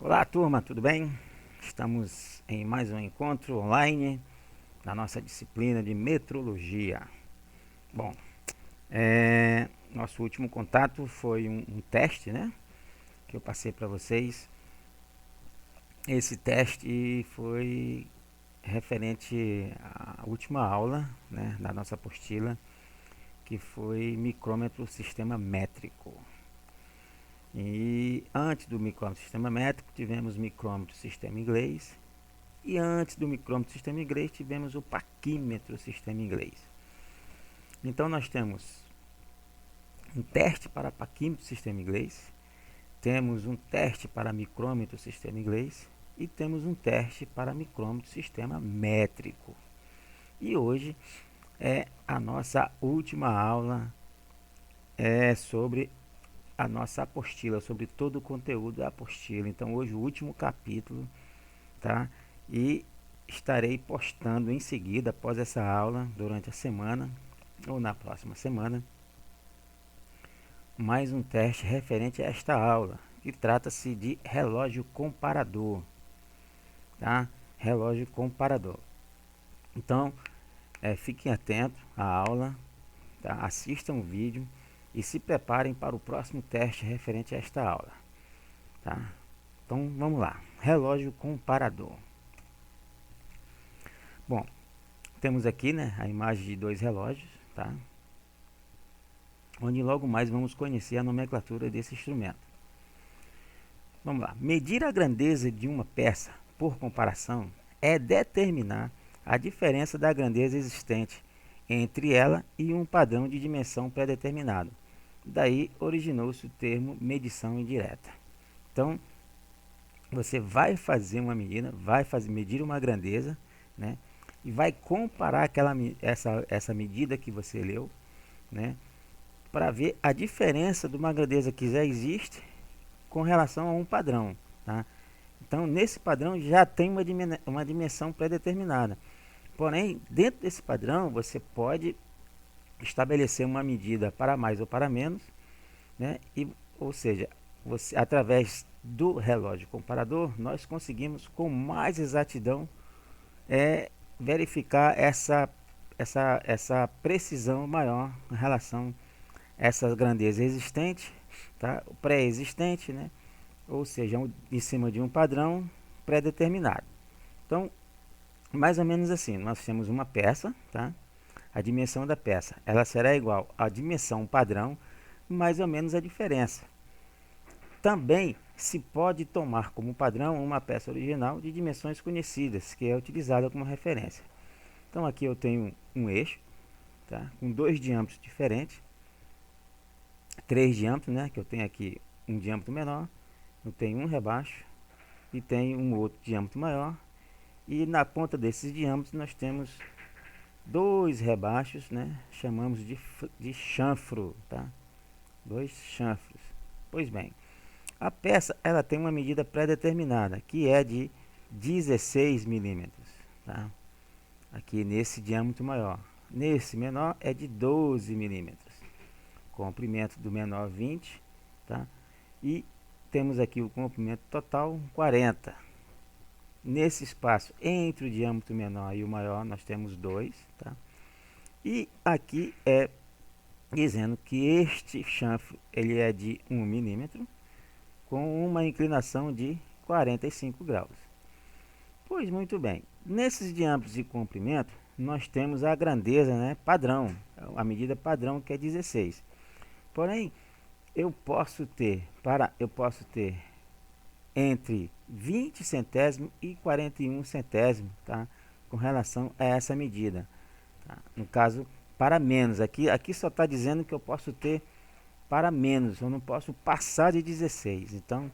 Olá, turma, tudo bem? Estamos em mais um encontro online na nossa disciplina de metrologia. Bom, nosso último contato foi um teste, né? Que eu passei para vocês. Esse teste foi referente à última aula, né, da nossa apostila, que foi micrômetro sistema métrico. E antes do micrômetro sistema métrico, tivemos micrômetro sistema inglês. E antes do micrômetro sistema inglês, tivemos o paquímetro sistema inglês. Então, nós temos um teste para paquímetro sistema inglês, temos um teste para micrômetro sistema inglês e temos um teste para micrômetro sistema métrico. E hoje é a nossa última aula sobre a nossa apostila, sobre todo o conteúdo da apostila. Então, hoje o último capítulo, tá? E estarei postando em seguida, após essa aula, durante a semana ou na próxima semana, mais um teste referente a esta aula, que trata-se de relógio comparador, tá? Relógio comparador. Então, fiquem atentos à aula, tá? Assistam o vídeo e se preparem para o próximo teste referente a esta aula, tá? Então, vamos lá. Relógio comparador. Bom, temos aqui, né, a imagem de dois relógios, tá? Onde logo mais vamos conhecer a nomenclatura desse instrumento. Vamos lá. Medir a grandeza de uma peça, por comparação, é determinar a diferença da grandeza existente entre ela e um padrão de dimensão pré-determinado. Daí originou-se o termo medição indireta. Então, você vai fazer uma medida, medir uma grandeza, né? E vai comparar essa medida que você leu, né, para ver a diferença de uma grandeza que já existe com relação a um padrão, tá? Então, nesse padrão já tem uma dimensão pré-determinada. Porém, dentro desse padrão, você pode estabelecer uma medida para mais ou para menos, né? Ou seja, você, através do relógio comparador, nós conseguimos com mais exatidão verificar essa precisão maior em relação a essa grandeza existente, tá? Pré-existente, né? Ou seja, em cima de um padrão pré-determinado. Então, mais ou menos assim, nós temos uma peça, tá? A dimensão da peça, ela será igual à dimensão padrão, mais ou menos a diferença. Também se pode tomar como padrão uma peça original de dimensões conhecidas, que é utilizada como referência. Então aqui eu tenho um eixo, tá? Com dois diâmetros diferentes, três diâmetros, né? Que eu tenho aqui um diâmetro menor, eu tenho um rebaixo e tenho um outro diâmetro maior. E na ponta desses diâmetros nós temos dois rebaixos, né? Chamamos de chanfro, tá? Dois chanfros. Pois bem, a peça ela tem uma medida pré-determinada, que é de 16 milímetros, tá? Aqui nesse diâmetro maior. Nesse menor é de 12 milímetros. Comprimento do menor 20, tá? E temos aqui o comprimento total 40. Nesse espaço entre o diâmetro menor e o maior nós temos 2, tá? E aqui é dizendo que este chanfro ele é de 1 milímetro com uma inclinação de 45 graus. Pois muito bem, nesses diâmetros de comprimento nós temos a grandeza, né, padrão, a medida padrão que é 16. Porém, eu posso ter entre 20 centésimos e 41 centésimos, tá? Com relação a essa medida, tá? No caso, para menos, aqui só está dizendo que eu posso ter para menos, eu não posso passar de 16. Então,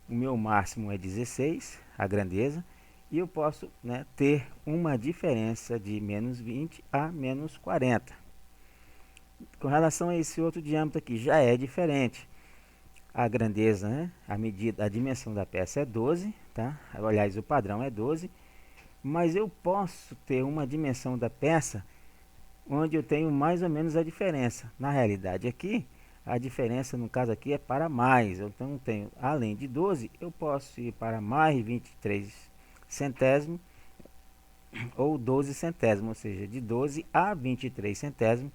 o meu máximo é 16, a grandeza, e eu posso, né, ter uma diferença de menos 20 a menos 40. Com relação a esse outro diâmetro aqui, já é diferente. A grandeza, né, a dimensão da peça é 12, tá? Aliás, o padrão é 12, mas eu posso ter uma dimensão da peça onde eu tenho mais ou menos a diferença. Na realidade aqui, a diferença no caso aqui é para mais. Então tenho, além de 12, eu posso ir para mais 23 centésimos ou 12 centésimos, ou seja, de 12 a 23 centésimos,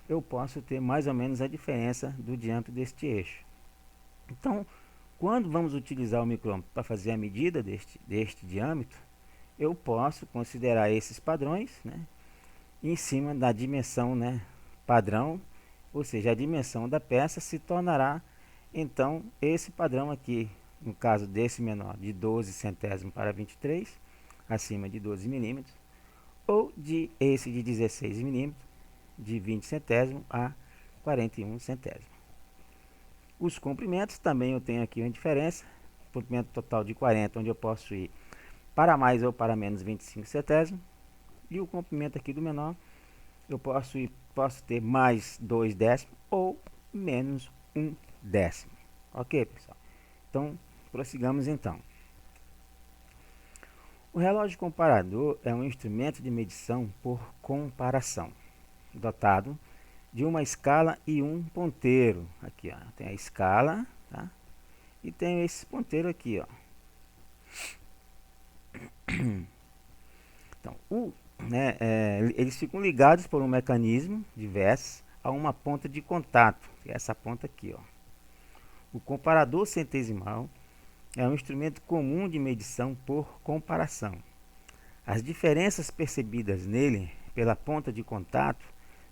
eu posso ter mais ou menos a diferença do diâmetro deste eixo. Então, quando vamos utilizar o micrômetro para fazer a medida deste diâmetro, eu posso considerar esses padrões, né, em cima da dimensão, né, padrão, ou seja, a dimensão da peça se tornará então esse padrão aqui, no caso desse menor, de 12 centésimos para 23, acima de 12 milímetros, ou de esse de 16 milímetros, de 20 centésimos a 41 centésimos. Os comprimentos também eu tenho aqui uma diferença, comprimento total de 40, onde eu posso ir para mais ou para menos 25 centésimos, e o comprimento aqui do menor, eu posso ter mais 2 décimos ou menos 1 décimo. Ok, pessoal? Então, prossigamos então. O relógio comparador é um instrumento de medição por comparação, dotado de uma escala e um ponteiro. Aqui, ó, tem a escala, tá? E tem esse ponteiro aqui, ó. Então, eles ficam ligados por um mecanismo diverso a uma ponta de contato, que é essa ponta aqui, ó. O comparador centesimal é um instrumento comum de medição por comparação. As diferenças percebidas nele pela ponta de contato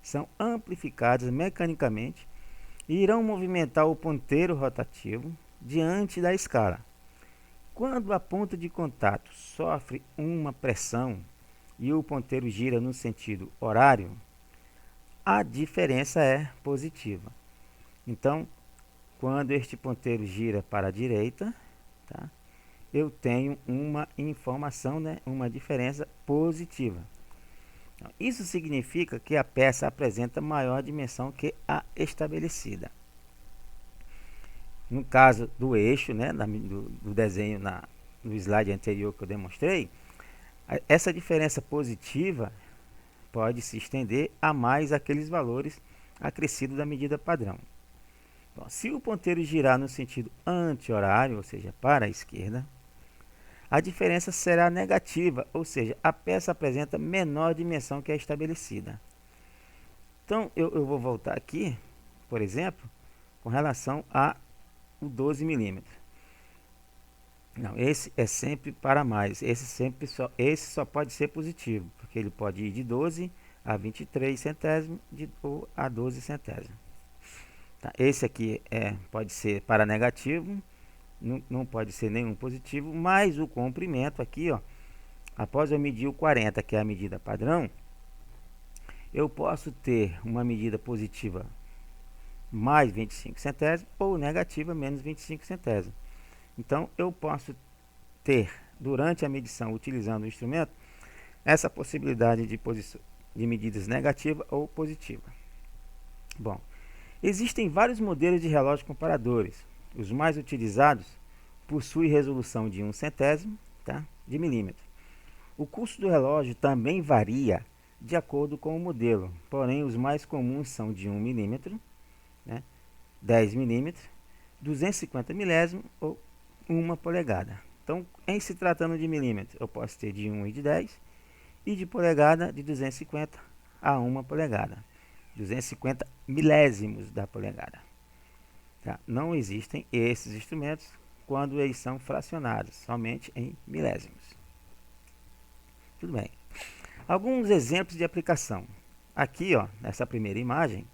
são amplificadas mecanicamente e irão movimentar o ponteiro rotativo diante da escala. Quando a ponta de contato sofre uma pressão e o ponteiro gira no sentido horário, a diferença é positiva. Então, quando este ponteiro gira para a direita, tá, eu tenho uma informação, né, uma diferença positiva. Então, isso significa que a peça apresenta maior dimensão que a estabelecida. No caso do eixo, né, do desenho no slide anterior que eu demonstrei, essa diferença positiva pode se estender a mais aqueles valores acrescidos da medida padrão. Bom, se o ponteiro girar no sentido anti-horário, ou seja, para a esquerda, a diferença será negativa, ou seja, a peça apresenta menor dimensão que a estabelecida. Então, eu vou voltar aqui, por exemplo, com relação a o 12 milímetros. Não, esse é sempre para mais. Esse só pode ser positivo, porque ele pode ir de 12 a 23 centésimos ou a 12 centésimos. Tá? Esse aqui pode ser para negativo, não pode ser nenhum positivo, mas o comprimento aqui, ó, após eu medir o 40, que é a medida padrão, eu posso ter uma medida positiva mais 25 centésimos ou negativa menos 25 centésimos. Então, eu posso ter, durante a medição, utilizando o instrumento, essa possibilidade de medidas negativa ou positiva. Bom, existem vários modelos de relógio comparadores. Os mais utilizados possuem resolução de 1 centésimo, tá, de milímetro. O custo do relógio também varia de acordo com o modelo, porém os mais comuns são de 1 milímetro, né, 10 milímetros, 250 milésimos ou 1 polegada. Então, em se tratando de milímetros, eu posso ter de 1 e de 10, e de polegada de 250 a 1 polegada. 250 milésimos da polegada. Tá? Não existem esses instrumentos quando eles são fracionados, somente em milésimos. Tudo bem. Alguns exemplos de aplicação. Aqui, ó, nessa primeira imagem,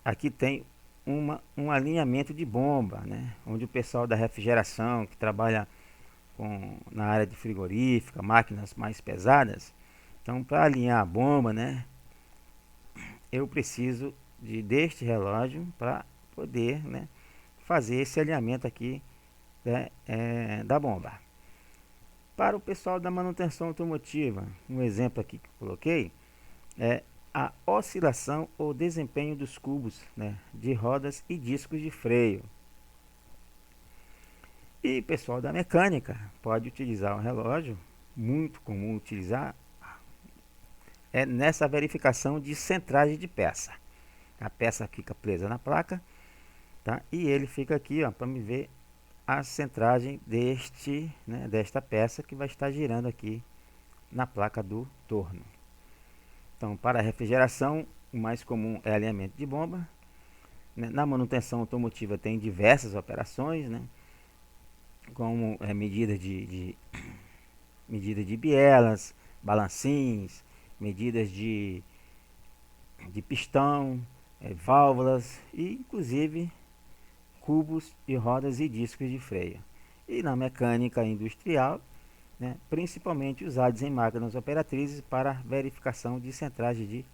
aqui tem um alinhamento de bomba, né? Onde o pessoal da refrigeração, que trabalha na área de frigorífica, máquinas mais pesadas, então para alinhar a bomba, né, eu preciso deste relógio para poder, né, fazer esse alinhamento aqui, né, da bomba. Para o pessoal da manutenção automotiva, um exemplo aqui que eu coloquei é a oscilação ou desempenho dos cubos, né, de rodas e discos de freio. E pessoal da mecânica pode utilizar o relógio, muito comum utilizar, nessa verificação de centragem de peça. A peça fica presa na placa, tá? E ele fica aqui, ó, para me ver a centragem desta peça que vai estar girando aqui na placa do torno. Então, para a refrigeração, o mais comum é alinhamento de bomba. Na manutenção automotiva tem diversas operações, né? Como medida de bielas, balancins, medidas de pistão, válvulas e inclusive cubos e rodas e discos de freio. E na mecânica industrial, né, principalmente usados em máquinas operatrizes para verificação de centragem de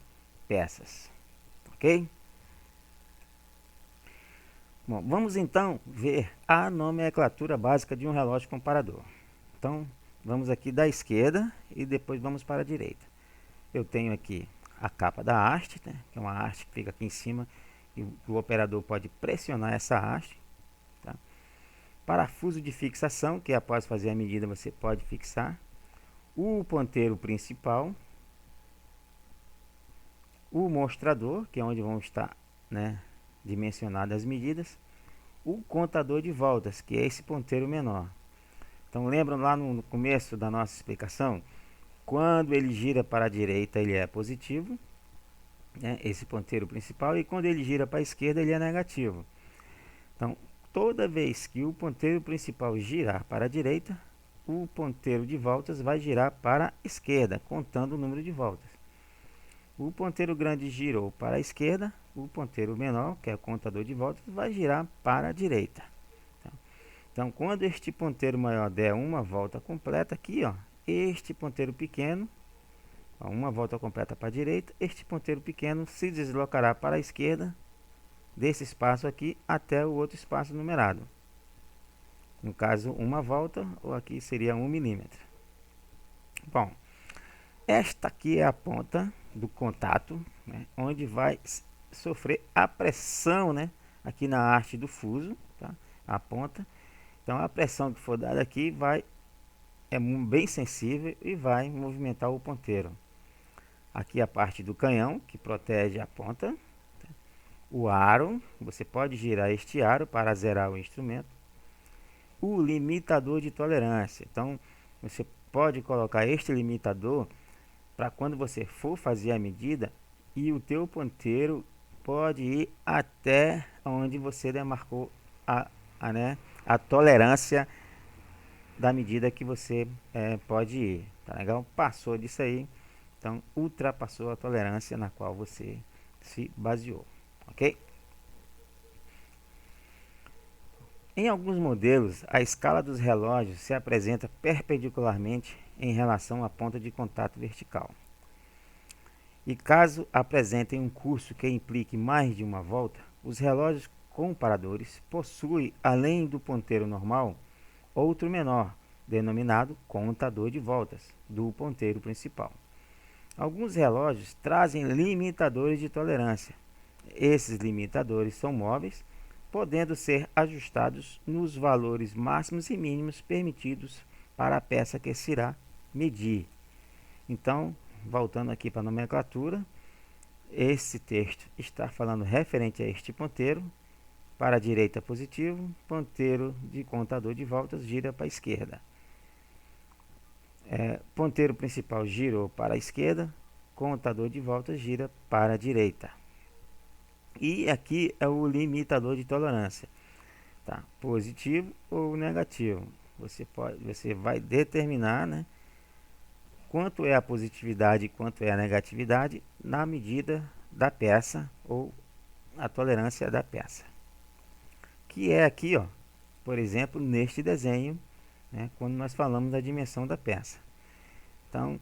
peças. Ok? Bom, vamos então ver a nomenclatura básica de um relógio comparador. Então, vamos aqui da esquerda e depois vamos para a direita. Eu tenho aqui a capa da haste, né, que é uma haste que fica aqui em cima e o operador pode pressionar essa haste. Tá? Parafuso de fixação, que após fazer a medida você pode fixar. O ponteiro principal. O mostrador, que é onde vão estar, né, dimensionadas as medidas. O contador de voltas, que é esse ponteiro menor. Então lembram lá no começo da nossa explicação, quando ele gira para a direita ele é positivo, né, esse ponteiro principal, e quando ele gira para a esquerda ele é negativo. Então toda vez que o ponteiro principal girar para a direita, o ponteiro de voltas vai girar para a esquerda, contando o número de voltas. O ponteiro grande girou para a esquerda, o ponteiro menor, que é o contador de voltas, vai girar para a direita. Então, quando este ponteiro maior der uma volta completa aqui, ó, este ponteiro pequeno, ó, uma volta completa para a direita, este ponteiro pequeno se deslocará para a esquerda desse espaço aqui até o outro espaço numerado. No caso, uma volta, ou aqui seria 1 milímetro. Bom, esta aqui é a ponta do contato, né, onde vai sofrer a pressão, né, aqui na haste do fuso, tá? A ponta. Então a pressão que for dada aqui é bem sensível e vai movimentar o ponteiro. Aqui a parte do canhão que protege a ponta, tá? O aro, você pode girar este aro para zerar o instrumento. O limitador de tolerância, então você pode colocar este limitador para quando você for fazer a medida e o teu ponteiro pode ir até onde você demarcou a tolerância da medida que você pode ir. Tá legal? Passou disso aí, então ultrapassou a tolerância na qual você se baseou. Ok? Em alguns modelos, a escala dos relógios se apresenta perpendicularmente em relação à ponta de contato vertical. E caso apresentem um curso que implique mais de uma volta, os relógios comparadores possuem, além do ponteiro normal, outro menor, denominado contador de voltas, do ponteiro principal. Alguns relógios trazem limitadores de tolerância. Esses limitadores são móveis, podendo ser ajustados nos valores máximos e mínimos permitidos para a peça que se irá medir. Então, voltando aqui para a nomenclatura, esse texto está falando referente a este ponteiro. Para a direita positivo, ponteiro de contador de voltas gira para a esquerda. Ponteiro principal girou para a esquerda, contador de voltas gira para a direita. E aqui é o limitador de tolerância, tá? Positivo ou negativo. Você vai determinar, né, quanto é a positividade e quanto é a negatividade na medida da peça ou a tolerância da peça. Que é aqui, ó, por exemplo, neste desenho, né, quando nós falamos da dimensão da peça. Então,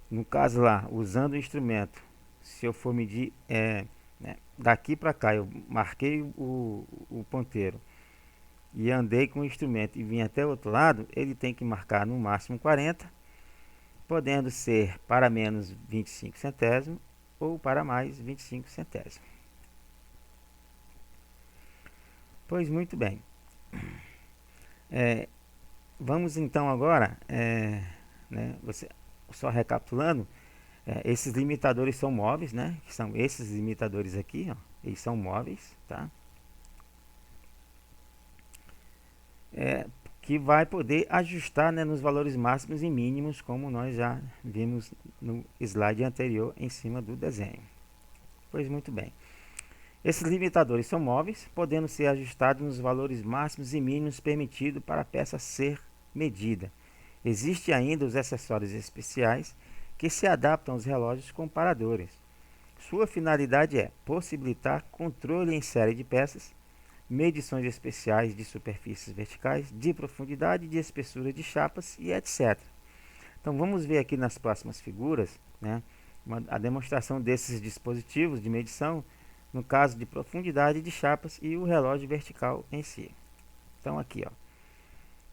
no caso lá, usando o instrumento, se eu for medir né, daqui para cá, eu marquei o ponteiro e andei com o instrumento e vim até o outro lado, ele tem que marcar no máximo 40, podendo ser para menos 25 centésimos ou para mais 25 centésimos. Pois muito bem. Vamos então agora, né, só recapitulando, esses limitadores são móveis, né, que são esses limitadores aqui, ó, eles são móveis, tá? Que vai poder ajustar, né, nos valores máximos e mínimos, como nós já vimos no slide anterior em cima do desenho. Pois muito bem. Esses limitadores são móveis, podendo ser ajustados nos valores máximos e mínimos permitidos para a peça ser medida. Existem ainda os acessórios especiais que se adaptam aos relógios comparadores. Sua finalidade é possibilitar controle em série de peças, medições especiais de superfícies verticais, de profundidade, de espessura de chapas e etc. Então vamos ver aqui nas próximas figuras, né, a demonstração desses dispositivos de medição, no caso de profundidade de chapas e o relógio vertical em si. Então aqui, ó,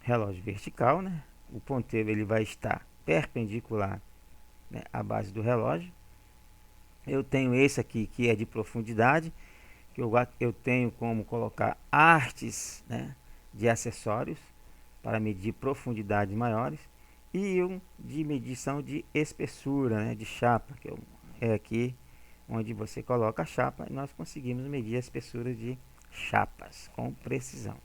relógio vertical, né, o ponteiro ele vai estar perpendicular, né, à base do relógio. Eu tenho esse aqui que é de profundidade, que eu tenho como colocar hastes, né, de acessórios para medir profundidades maiores, e um de medição de espessura, né, de chapa, que é aqui onde você coloca a chapa e nós conseguimos medir a espessura de chapas com precisão.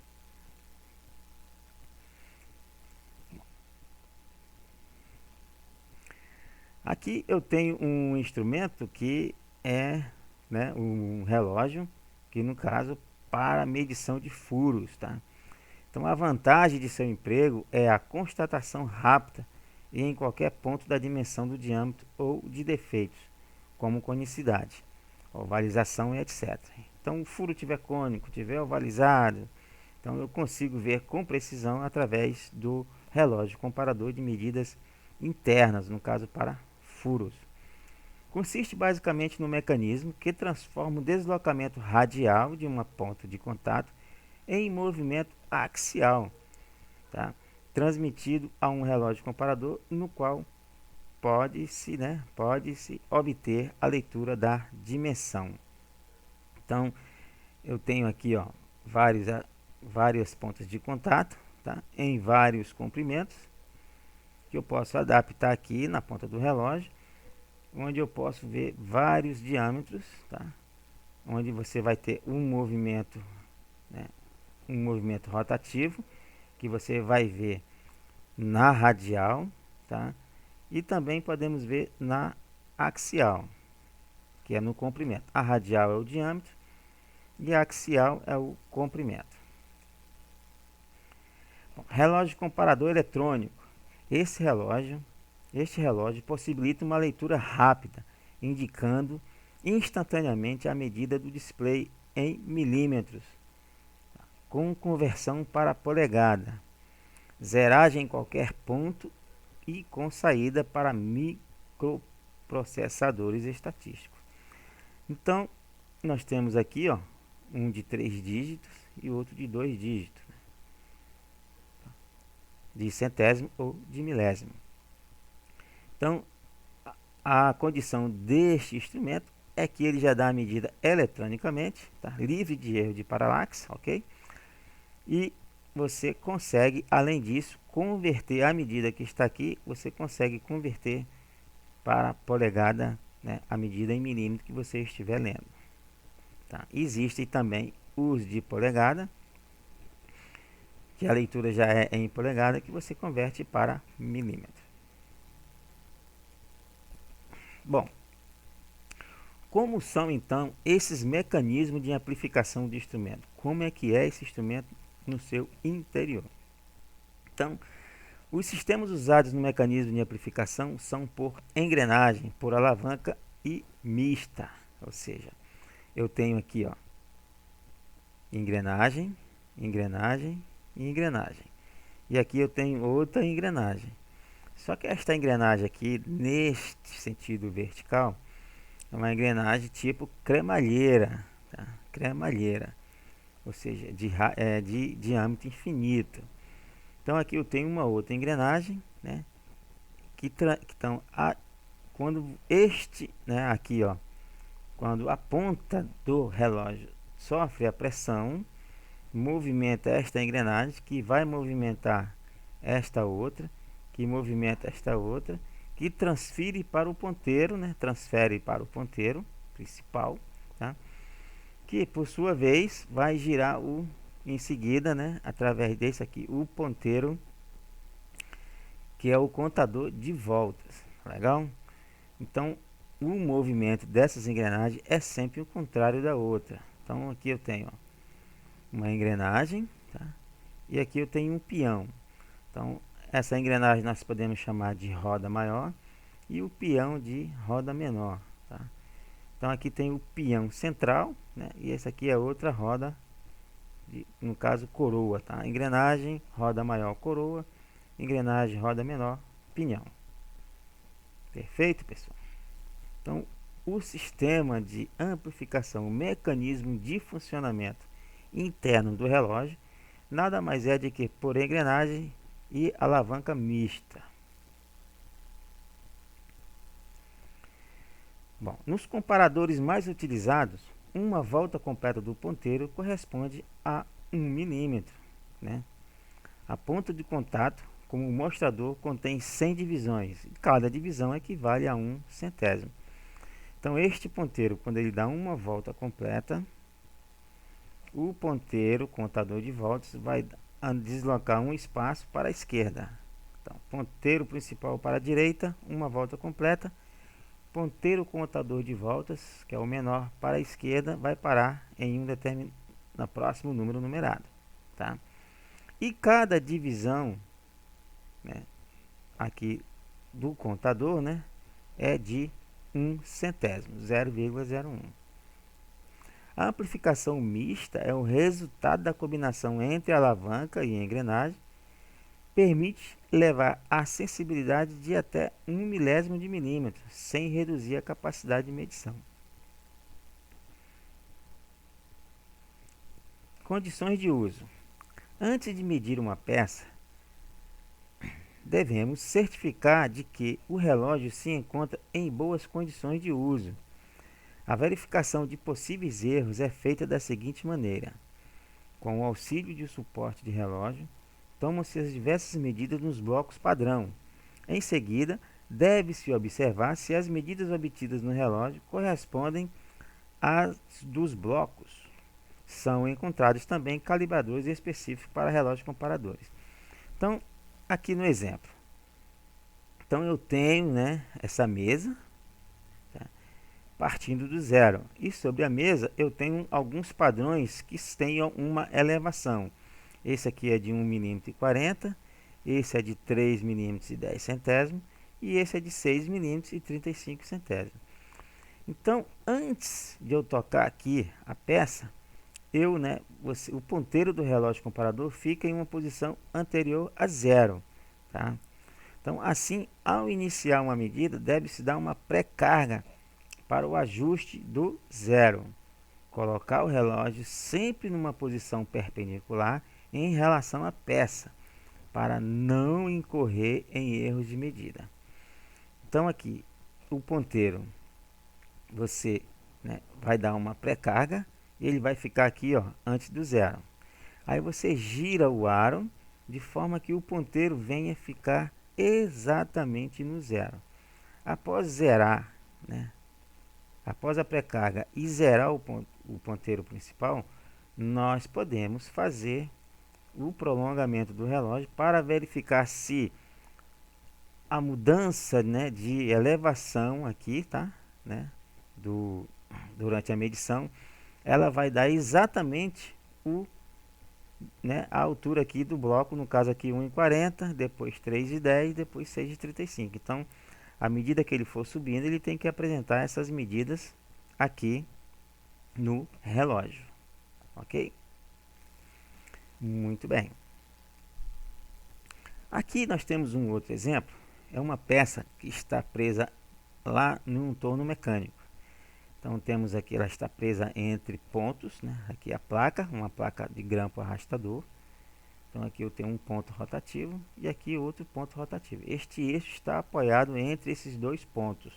Aqui eu tenho um instrumento que é, né, um relógio, que no caso para medição de furos, tá? Então a vantagem de seu emprego é a constatação rápida e em qualquer ponto da dimensão do diâmetro ou de defeitos, como conicidade, ovalização e etc. Então o furo tiver cônico, tiver ovalizado, então eu consigo ver com precisão através do relógio comparador de medidas internas, no caso para furos. Consiste basicamente no mecanismo que transforma o deslocamento radial de uma ponta de contato em movimento axial, tá? Transmitido a um relógio comparador, no qual pode-se obter a leitura da dimensão. Então, eu tenho aqui, ó, várias pontas de contato, tá? Em vários comprimentos, que eu posso adaptar aqui na ponta do relógio, onde eu posso ver vários diâmetros, tá? Onde você vai ter um movimento, né, um movimento rotativo, que você vai ver na radial, tá? E também podemos ver na axial, que é no comprimento. A radial é o diâmetro e a axial é o comprimento. Bom, relógio comparador eletrônico. Este relógio possibilita uma leitura rápida, indicando instantaneamente a medida do display em milímetros, com conversão para polegada, zeragem em qualquer ponto e com saída para microprocessadores estatísticos. Então, nós temos aqui, ó, um de 3 dígitos e outro de 2 dígitos, de centésimo ou de milésimo. Então, a condição deste instrumento é que ele já dá a medida eletronicamente, tá? Livre de erro de paralaxe, ok? E você consegue, além disso, converter a medida que está aqui, você consegue converter para polegada, né, a medida em milímetro que você estiver lendo. Tá? Existe também os de polegada, que a leitura já é em polegada, que você converte para milímetro. Bom, como são então esses mecanismos de amplificação de instrumento? Como é que é esse instrumento no seu interior? Então, os sistemas usados no mecanismo de amplificação são por engrenagem, por alavanca e mista. Ou seja, eu tenho aqui, ó, engrenagem, engrenagem e engrenagem. E aqui eu tenho outra engrenagem. Só que esta engrenagem aqui, neste sentido vertical, é uma engrenagem tipo cremalheira, tá? Cremalheira, ou seja, de diâmetro infinito. Então aqui eu tenho uma outra engrenagem, né? Quando né, aqui, ó, quando a ponta do relógio sofre a pressão, movimenta esta engrenagem, que vai movimentar esta outra, que movimenta esta outra, que transfere para o ponteiro, né? Transfere para o ponteiro principal, tá? que por sua vez vai girar em seguida, né, através desse aqui, o ponteiro, que é o contador de voltas. Legal? Então, o movimento dessas engrenagens é sempre o contrário da outra. Então, aqui eu tenho, ó, uma engrenagem, tá? E aqui eu tenho um peão. Então, essa engrenagem nós podemos chamar de roda maior e o peão de roda menor, tá? Então, aqui tem o peão central, né? E esse aqui é outra roda, no caso coroa, tá? Engrenagem, roda maior, coroa. Engrenagem, roda menor, pinhão. Perfeito, pessoal? Então, o sistema de amplificação, o mecanismo de funcionamento interno do relógio, nada mais é de que por engrenagem e alavanca mista. Bom, nos comparadores mais utilizados, uma volta completa do ponteiro corresponde a 1 milímetro, né? A ponta de contato, como o mostrador, contém 100 divisões. Cada divisão equivale a 1 centésimo. Então, este ponteiro, quando ele dá uma volta completa, o ponteiro, contador de voltas, vai deslocar um espaço para a esquerda. Então, ponteiro principal para a direita, uma volta completa. Ponteiro contador de voltas, que é o menor, para a esquerda, vai parar em no próximo número numerado, tá? E cada divisão, né, aqui do contador, né, é de 1 centésimo, 0,01. A amplificação mista é o resultado da combinação entre alavanca e engrenagem. Permite levar a sensibilidade de até 1 milésimo de milímetro, sem reduzir a capacidade de medição. Condições de uso. Antes de medir uma peça, devemos certificar de que o relógio se encontra em boas condições de uso. A verificação de possíveis erros é feita da seguinte maneira: com o auxílio de suporte de relógio, tomam-se as diversas medidas nos blocos padrão. Em seguida, deve-se observar se as medidas obtidas no relógio correspondem às dos blocos. São encontrados também calibradores específicos para relógios comparadores. Então, aqui no exemplo. Então, eu tenho, né, essa mesa, tá, partindo do zero. E sobre a mesa, eu tenho alguns padrões que tenham uma elevação. Esse aqui é de 1,40 mm, esse é de 3 milímetros e 10 centésimos e esse é de 6 milímetros e 35 centésimos. Então, antes de eu tocar aqui a peça, o ponteiro do relógio comparador fica em uma posição anterior a zero, tá? Então, assim, ao iniciar uma medida, deve-se dar uma pré-carga para o ajuste do zero. Colocar o relógio sempre numa posição perpendicular em relação à peça, para não incorrer em erros de medida. Então, aqui, o ponteiro, você, né, vai dar uma pré-carga, e ele vai ficar aqui, ó, antes do zero. Aí você gira o aro de forma que o ponteiro venha ficar exatamente no zero. Após zerar, né, após a pré-carga e zerar o ponteiro principal, nós podemos fazer o prolongamento do relógio para verificar se a mudança, né, de elevação aqui, tá, né, durante a medição, ela vai dar exatamente a altura aqui do bloco, no caso aqui 1,40, depois 3,10, depois 6,35. Então, à medida que ele for subindo, ele tem que apresentar essas medidas aqui no relógio, ok? Muito bem. Aqui nós temos um outro exemplo, é uma peça que está presa lá num torno mecânico. Então temos aqui, ela está presa entre pontos, né? Aqui a placa, uma placa de grampo arrastador. Então aqui eu tenho um ponto rotativo e aqui outro ponto rotativo. Este eixo está apoiado entre esses dois pontos.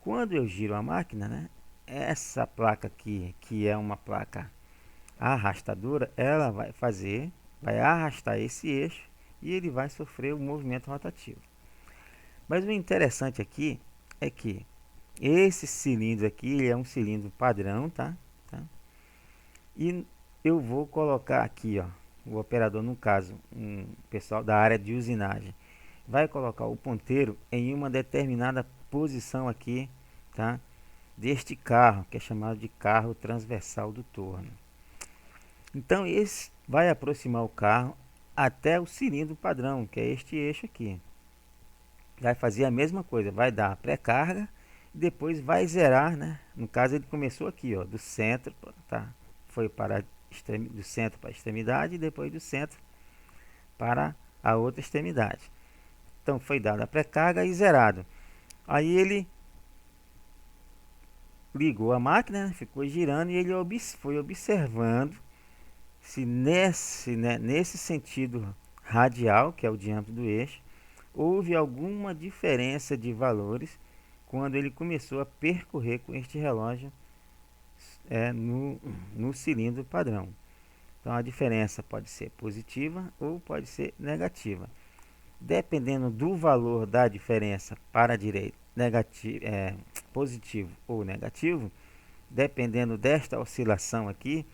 Quando eu giro a máquina, né, essa placa aqui, que é uma placa arrastadora, ela vai arrastar esse eixo e ele vai sofrer o movimento rotativo. Mas o interessante aqui é que esse cilindro aqui, ele é um cilindro padrão, tá? E eu vou colocar aqui, ó, o operador, no caso, um pessoal da área de usinagem, vai colocar o ponteiro em uma determinada posição aqui, tá? Deste carro, que é chamado de carro transversal do torno. Então esse vai aproximar o carro até o cilindro padrão, que é este eixo aqui. Vai fazer a mesma coisa, vai dar a pré-carga e depois vai zerar, né? No caso ele começou aqui, ó, do centro, tá? Foi para do centro para a extremidade e depois do centro para a outra extremidade. Então foi dada a pré-carga e zerado. Aí ele ligou a máquina, né? Ficou girando e ele foi observando se nesse sentido radial, que é o diâmetro do eixo, houve alguma diferença de valores quando ele começou a percorrer com este relógio no cilindro padrão. Então a diferença pode ser positiva ou pode ser negativa. Dependendo do valor da diferença para a direita, positivo ou negativo, dependendo desta oscilação aqui,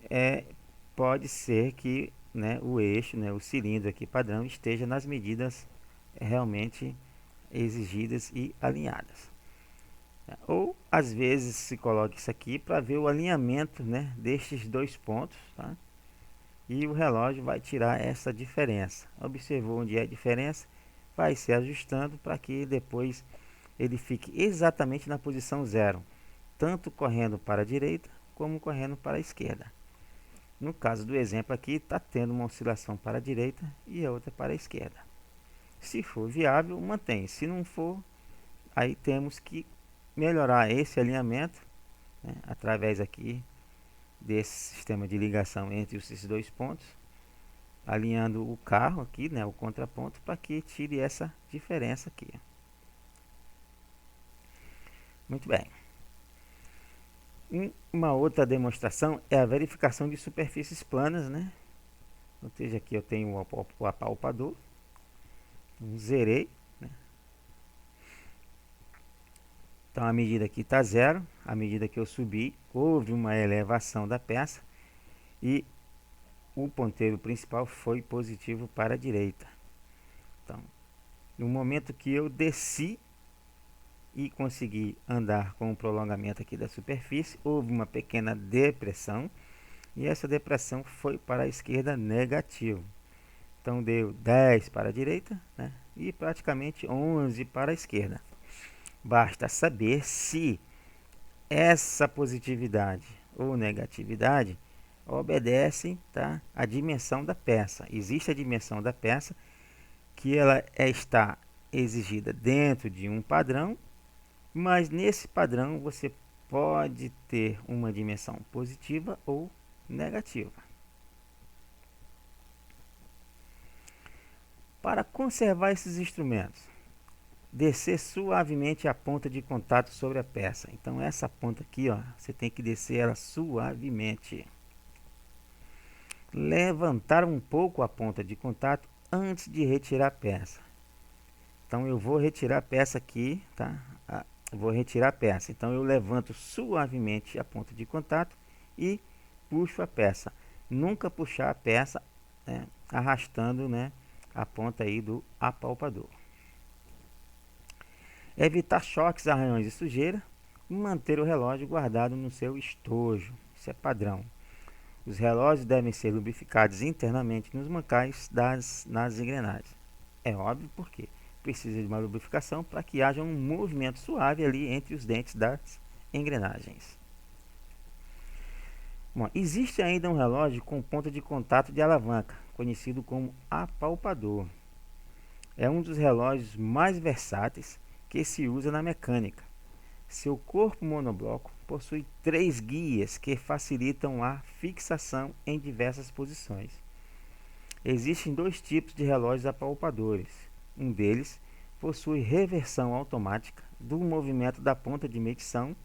é, pode ser que, né, o eixo, né, o cilindro aqui padrão esteja nas medidas realmente exigidas e alinhadas. Ou às vezes se coloca isso aqui para ver o alinhamento, né, destes dois pontos, tá? E o relógio vai tirar essa diferença. Observou onde é a diferença, vai se ajustando para que depois ele fique exatamente na posição zero, tanto correndo para a direita como correndo para a esquerda. No caso do exemplo aqui, está tendo uma oscilação para a direita e a outra para a esquerda. Se for viável, mantém. Se não for, aí temos que melhorar esse alinhamento, né, através aqui desse sistema de ligação entre esses dois pontos, alinhando o carro aqui, né, o contraponto, para que tire essa diferença aqui. Muito bem. Uma outra demonstração é a verificação de superfícies planas, né? Ou seja, aqui eu tenho o apalpador, zerei, né? Então a medida aqui está zero, à medida que eu subi, houve uma elevação da peça e o ponteiro principal foi positivo para a direita. Então, no momento que eu desci e consegui andar com o prolongamento aqui da superfície, houve uma pequena depressão e essa depressão foi para a esquerda negativo. Então deu 10 para a direita, né, e praticamente 11 para a esquerda. Basta saber se essa positividade ou negatividade obedecem, tá, à dimensão da peça. Existe a dimensão da peça que ela está exigida dentro de um padrão, mas nesse padrão você pode ter uma dimensão positiva ou negativa. Para conservar esses instrumentos, descer suavemente a ponta de contato sobre a peça. Então essa ponta aqui, ó, você tem que descer ela suavemente. Levantar um pouco a ponta de contato antes de retirar a peça. Então eu vou retirar a peça aqui, tá? Vou retirar a peça. Então eu levanto suavemente a ponta de contato e puxo a peça. Nunca puxar a peça, né, arrastando, né, a ponta aí do apalpador. Evitar choques, arranhões e sujeira e manter o relógio guardado no seu estojo. Isso é padrão. Os relógios devem ser lubrificados internamente nos mancais nas engrenagens. É óbvio porque precisa de uma lubrificação para que haja um movimento suave ali entre os dentes das engrenagens. Bom, existe ainda um relógio com ponta de contato de alavanca, conhecido como apalpador. É um dos relógios mais versáteis que se usa na mecânica. Seu corpo monobloco possui 3 guias que facilitam a fixação em diversas posições. Existem 2 tipos de relógios apalpadores. Um deles possui reversão automática do movimento da ponta de medição.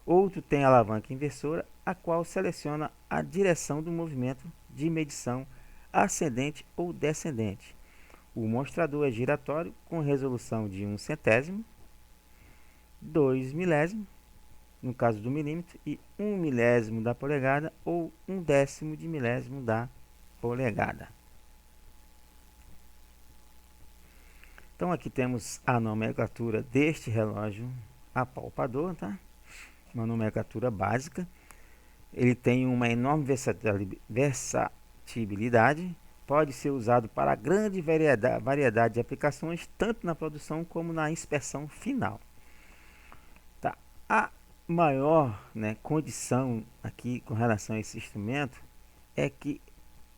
Outro tem alavanca inversora, a qual seleciona a direção do movimento de medição ascendente ou descendente. O mostrador é giratório com resolução de 1 centésimo, 2 milésimos no caso do milímetro, e 1 milésimo da polegada ou 1/10 de milésimo da polegada. Então aqui temos a nomenclatura deste relógio apalpador, tá? Uma nomenclatura básica. Ele tem uma enorme versatilidade, pode ser usado para grande variedade de aplicações, tanto na produção como na inspeção final. Tá? A maior, né, condição aqui com relação a esse instrumento é que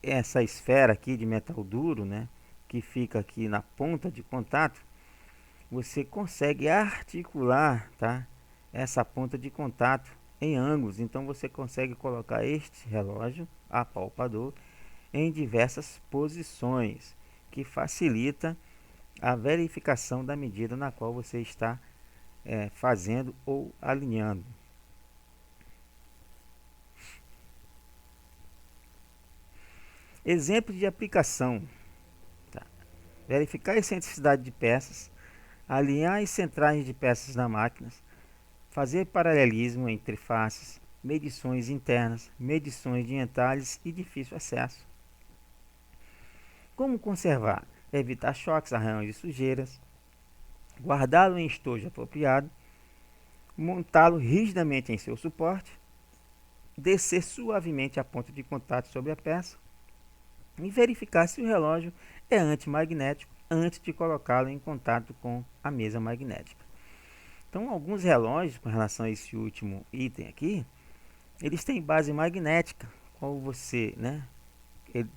essa esfera aqui de metal duro, né, que fica aqui na ponta de contato, você consegue articular, tá, essa ponta de contato em ângulos. Então você consegue colocar este relógio apalpador em diversas posições, que facilita a verificação da medida na qual você está fazendo ou alinhando. Exemplo de aplicação: tá? Verificar a excentricidade de peças, alinhar as centragens de peças na máquina, fazer paralelismo entre faces, medições internas, medições de entalhes e difícil acesso. Como conservar? Evitar choques, arranhões e sujeiras, guardá-lo em estojo apropriado, montá-lo rigidamente em seu suporte, descer suavemente a ponta de contato sobre a peça e verificar se o relógio é antimagnético antes de colocá-lo em contato com a mesa magnética. Então, alguns relógios, com relação a esse último item aqui, eles têm base magnética, qual você, né,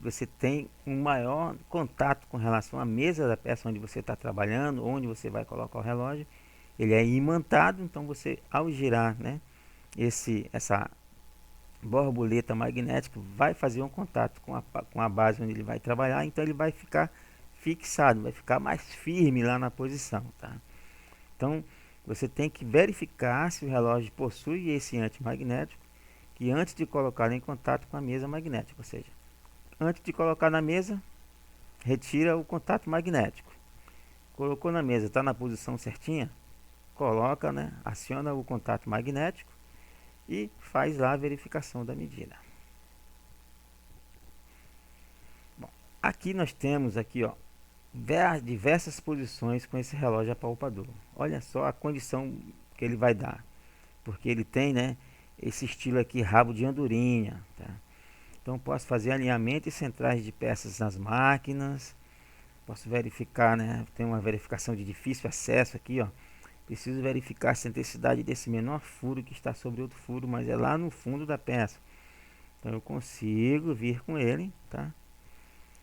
você tem um maior contato com relação à mesa da peça onde você está trabalhando, onde você vai colocar o relógio. Ele é imantado, então você, ao girar, né, essa borboleta magnética, vai fazer um contato com a base onde ele vai trabalhar, então ele vai ficar fixado, vai ficar mais firme lá na posição, tá? Então você tem que verificar se o relógio possui esse antimagnético, que antes de colocar em contato com a mesa magnética, ou seja, antes de colocar na mesa, retira o contato magnético. Colocou na mesa, está na posição certinha, coloca, né, aciona o contato magnético e faz lá a verificação da medida. Bom, aqui nós temos aqui, ó, diversas posições com esse relógio apalpador. Olha só a condição que ele vai dar, porque ele tem, né, esse estilo aqui, rabo de andorinha, tá? Então posso fazer alinhamento e centrais de peças nas máquinas. Posso verificar, né? Tem uma verificação de difícil acesso aqui, ó. Preciso verificar a excentricidade desse menor furo que está sobre outro furo, mas é lá no fundo da peça. Então eu consigo vir com ele, tá?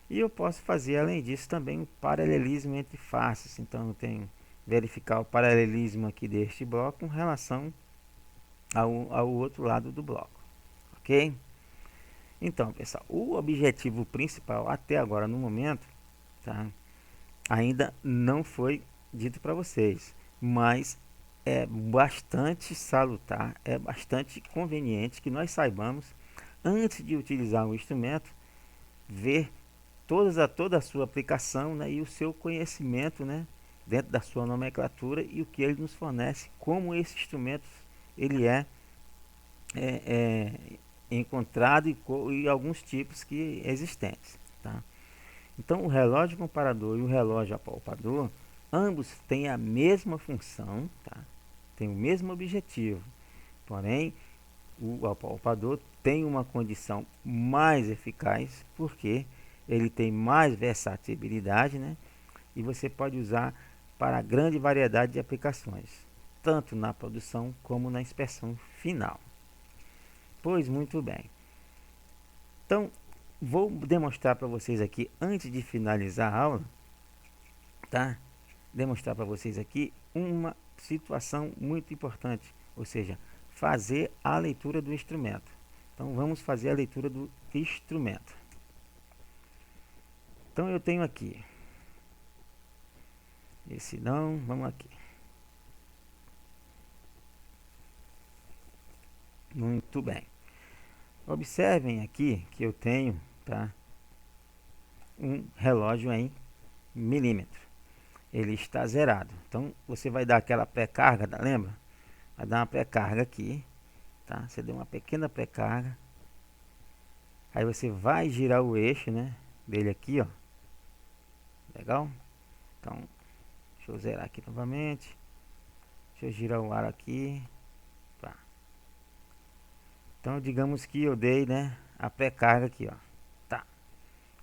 E eu posso fazer, além disso, também o paralelismo entre faces. Então eu tenho verificar o paralelismo aqui deste bloco com relação ao outro lado do bloco, ok? Então, pessoal, o objetivo principal até agora no momento, tá, ainda não foi dito para vocês, mas é bastante salutar, é bastante conveniente que nós saibamos, antes de utilizar o instrumento, ver toda a sua aplicação, né, e o seu conhecimento, né, dentro da sua nomenclatura e o que ele nos fornece, como esse instrumento ele é encontrado e alguns tipos que existentes, tá? Então o relógio comparador e o relógio apalpador, ambos têm a mesma função, tá? Tem o mesmo objetivo, porém o apalpador tem uma condição mais eficaz porque ele tem mais versatilidade, né? E você pode usar para grande variedade de aplicações, tanto na produção como na inspeção final. Pois muito bem. Então, vou demonstrar para vocês aqui, antes de finalizar a aula, tá? Demonstrar para vocês aqui uma situação muito importante, ou seja, fazer a leitura do instrumento. Então, vamos fazer a leitura do instrumento. Então, eu tenho aqui. Esse não, vamos aqui. Muito bem. Observem aqui que eu tenho, tá, um relógio em milímetro. Ele está zerado. Então você vai dar aquela pré-carga, lembra? Vai dar uma pré-carga aqui, tá? Você deu uma pequena pré-carga. Aí você vai girar o eixo, né, dele aqui, ó. Legal? Então, deixa eu zerar aqui novamente. Deixa eu girar o aro aqui. Tá. Então, digamos que eu dei, né, a pré-carga aqui, ó. Tá.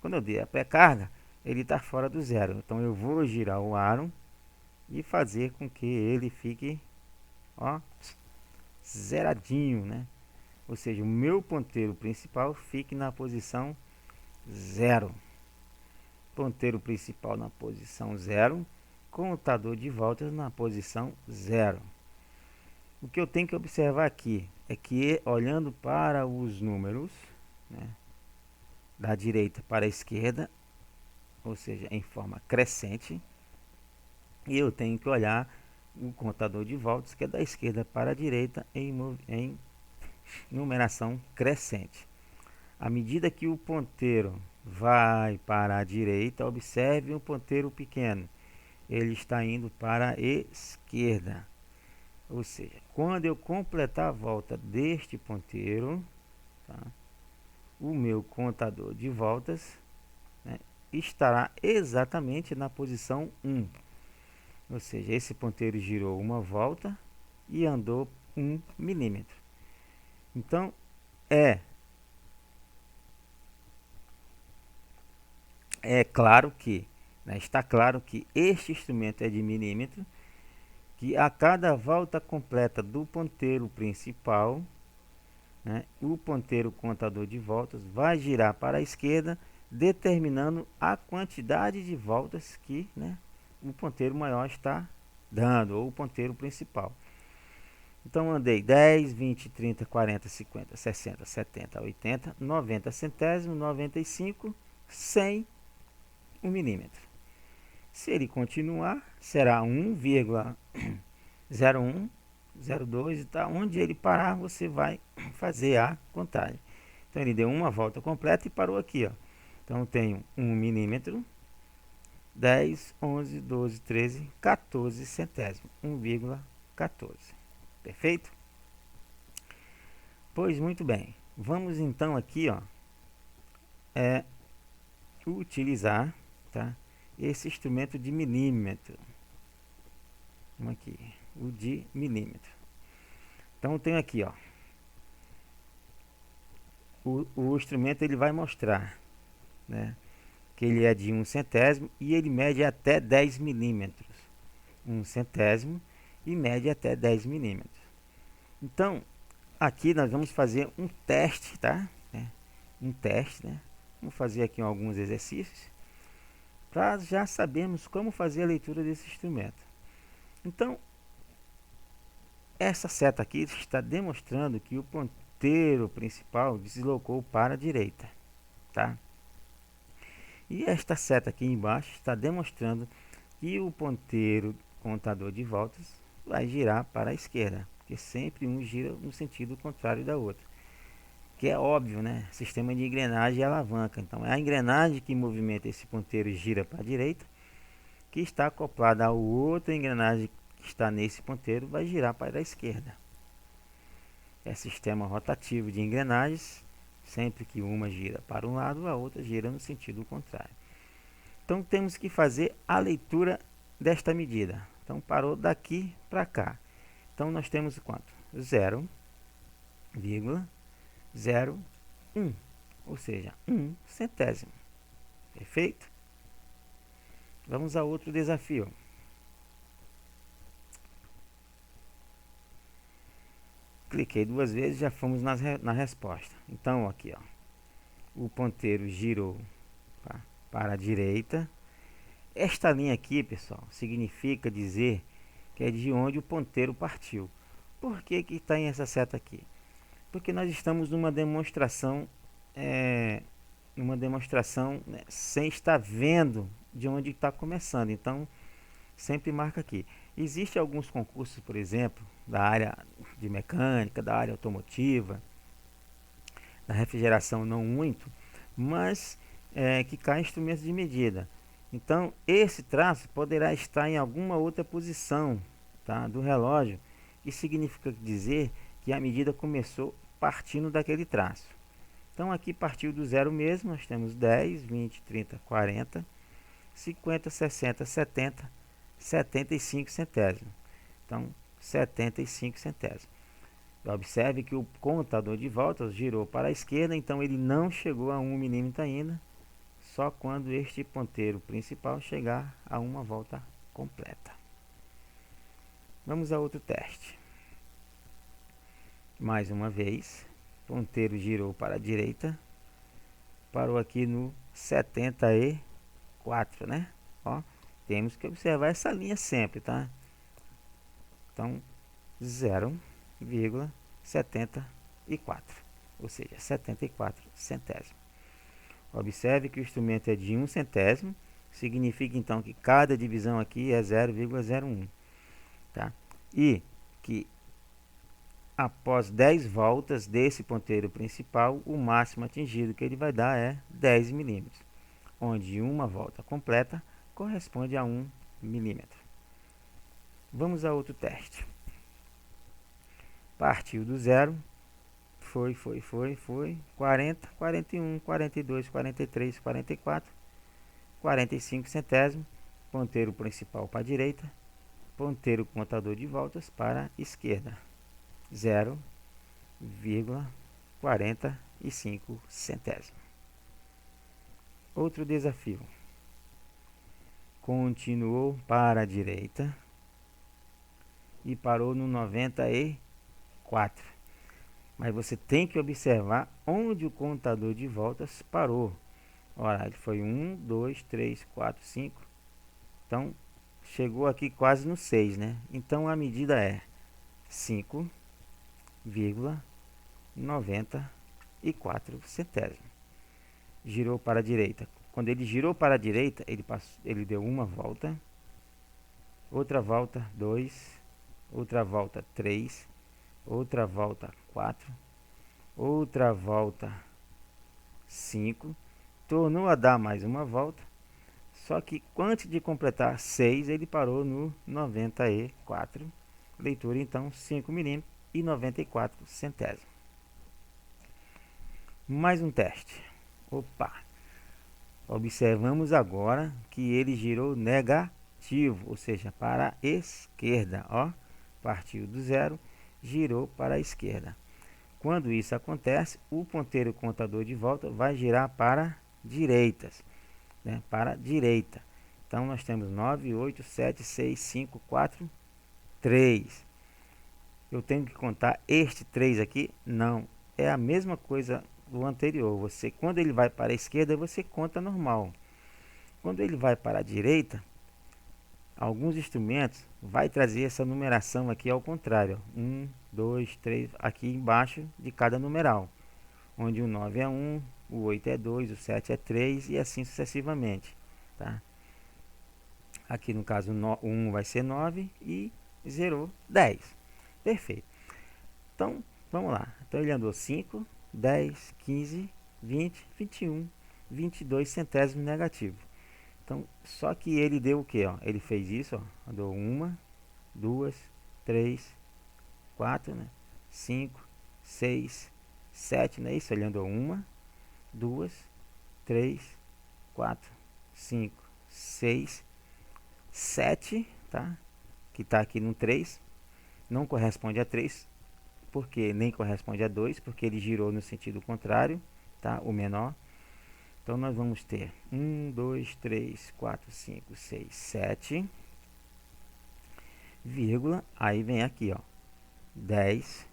Quando eu dei a pré-carga, ele está fora do zero. Então, eu vou girar o aro e fazer com que ele fique, ó, zeradinho, né? Ou seja, o meu ponteiro principal fique na posição 0. Ponteiro principal na posição 0, contador de voltas na posição 0. O que eu tenho que observar aqui é que, olhando para os números, né, da direita para a esquerda, ou seja, em forma crescente, e eu tenho que olhar o contador de voltas, que é da esquerda para a direita, em numeração crescente. À medida que o ponteiro vai para a direita, observe um ponteiro pequeno. Ele está indo para a esquerda. Ou seja, quando eu completar a volta deste ponteiro, tá, o meu contador de voltas, né, estará exatamente na posição 1. Ou seja, esse ponteiro girou uma volta e andou 1 milímetro. Então, é claro que, né, está claro que este instrumento é de milímetro, que a cada volta completa do ponteiro principal, né, o ponteiro contador de voltas vai girar para a esquerda, determinando a quantidade de voltas que, né, o ponteiro maior está dando, ou o ponteiro principal. Então, andei 10, 20, 30, 40, 50, 60, 70, 80, 90 centésimos, 95, 100, 1 milímetro. Se ele continuar, será 1,01, 02 e tal. Onde ele parar, você vai fazer a contagem. Então, ele deu uma volta completa e parou aqui, ó. Então, eu tenho 1 milímetro, 10, 11, 12, 13, 14 centésimos, 1,14. Perfeito? Pois muito bem. Vamos então aqui, ó, utilizar, tá, esse instrumento de milímetro. Vamos aqui, o de milímetro. Então eu tenho aqui, ó, o instrumento ele vai mostrar, né, que ele é de 1 centésimo e ele mede até 10 milímetros. 1 centésimo e mede até 10 milímetros. Então, aqui nós vamos fazer um teste, tá? Um teste, né? Vamos fazer aqui alguns exercícios para já sabermos como fazer a leitura desse instrumento. Então, essa seta aqui está demonstrando que o ponteiro principal deslocou para a direita, tá? E esta seta aqui embaixo está demonstrando que o ponteiro contador de voltas vai girar para a esquerda, porque sempre um gira no sentido contrário da outra. Que é óbvio, né? Sistema de engrenagem e alavanca. Então, é a engrenagem que movimenta esse ponteiro e gira para a direita, que está acoplada a outra engrenagem que está nesse ponteiro, vai girar para a esquerda. É sistema rotativo de engrenagens. Sempre que uma gira para um lado, a outra gira no sentido contrário. Então, temos que fazer a leitura desta medida. Então, parou daqui para cá. Então, nós temos quanto? 0,01, ou seja, 1 centésimo. Perfeito? Vamos a outro desafio. Cliquei duas vezes, já fomos na resposta. Então, aqui, ó, o ponteiro girou, tá, para a direita. Esta linha aqui, pessoal, significa dizer que é de onde o ponteiro partiu. Por que que está em essa seta aqui? Porque nós estamos numa demonstração, né, sem estar vendo de onde está começando. Então, sempre marca aqui. Existem alguns concursos, por exemplo, da área de mecânica, da área automotiva, da refrigeração não muito, mas que cai instrumentos de medida. Então, esse traço poderá estar em alguma outra posição, tá, do relógio, Isso significa dizer que a medida começou partindo daquele traço. Então aqui partiu do zero mesmo, nós temos 10, 20, 30, 40, 50, 60, 70, 75 centésimos. Então 75 centésimos. Observe que o contador de voltas girou para a esquerda, então ele não chegou a 1 milímetro ainda, só quando este ponteiro principal chegar a uma volta completa. Vamos a outro teste. Mais uma vez, ponteiro girou para a direita, parou aqui no 74, né? Ó, temos que observar essa linha sempre, tá? Então, 0,74, ou seja, 74 centésimos. Observe que o instrumento é de 1 centésimo, significa então que cada divisão aqui é 0,01, tá? E que após 10 voltas desse ponteiro principal, o máximo atingido que ele vai dar é 10 milímetros, onde uma volta completa corresponde a 1 milímetro. Vamos a outro teste. Partiu do zero, foi, 40, 41, 42, 43, 44, 45 centésimos, ponteiro principal para a direita, ponteiro contador de voltas para a esquerda, 0,45 centésimos. Outro desafio. Continuou para a direita e parou no 94. Mas você tem que observar onde o contador de voltas parou. Olha, ele foi 1, 2, 3, 4, 5. Então, chegou aqui quase no 6, né? Então, a medida é 5,94 centésimos. Girou para a direita. Quando ele girou para a direita, ele deu uma volta. Outra volta, 2. Outra volta, 3. Outra volta, 4. Outra volta, 5. Tornou a dar mais uma volta. Só que antes de completar 6, ele parou no 94. Leitura então 5 milímetros e 94 centésimos. Mais um teste. Opa! Observamos agora que ele girou negativo, ou seja, para a esquerda. Ó, partiu do zero, girou para a esquerda. Quando isso acontece, o ponteiro contador de volta vai girar para direitas, né? Para a direita. Então nós temos 9, 8, 7, 6, 5, 4, 3. Eu tenho que contar este 3 aqui? Não. É a mesma coisa do anterior. Você, quando ele vai para a esquerda, você conta normal. Quando ele vai para a direita, alguns instrumentos vai trazer essa numeração aqui ao contrário. 1, 2, 3, aqui embaixo de cada numeral. Onde o 9 é 1, o 8 é 2, o 7 é 3 e assim sucessivamente. Tá? Aqui no caso o 1 vai ser 9 e 0, 10. Perfeito. Então, vamos lá. Então ele andou 5, 10, 15, 20, 21, 22 centésimos negativos. Então, só que ele deu o que? Ele fez isso, ó, andou 1, 2, 3, 4, né? 5, 6, 7, não é isso? Ele andou 1, 2, 3, 4, 5, 6, 7, tá? Que está aqui no 3, não corresponde a 3, porque nem corresponde a 2, porque ele girou no sentido contrário, tá? O menor. Então nós vamos ter 1, 2, 3, 4, 5, 6, 7, vírgula, aí vem aqui, ó, 10,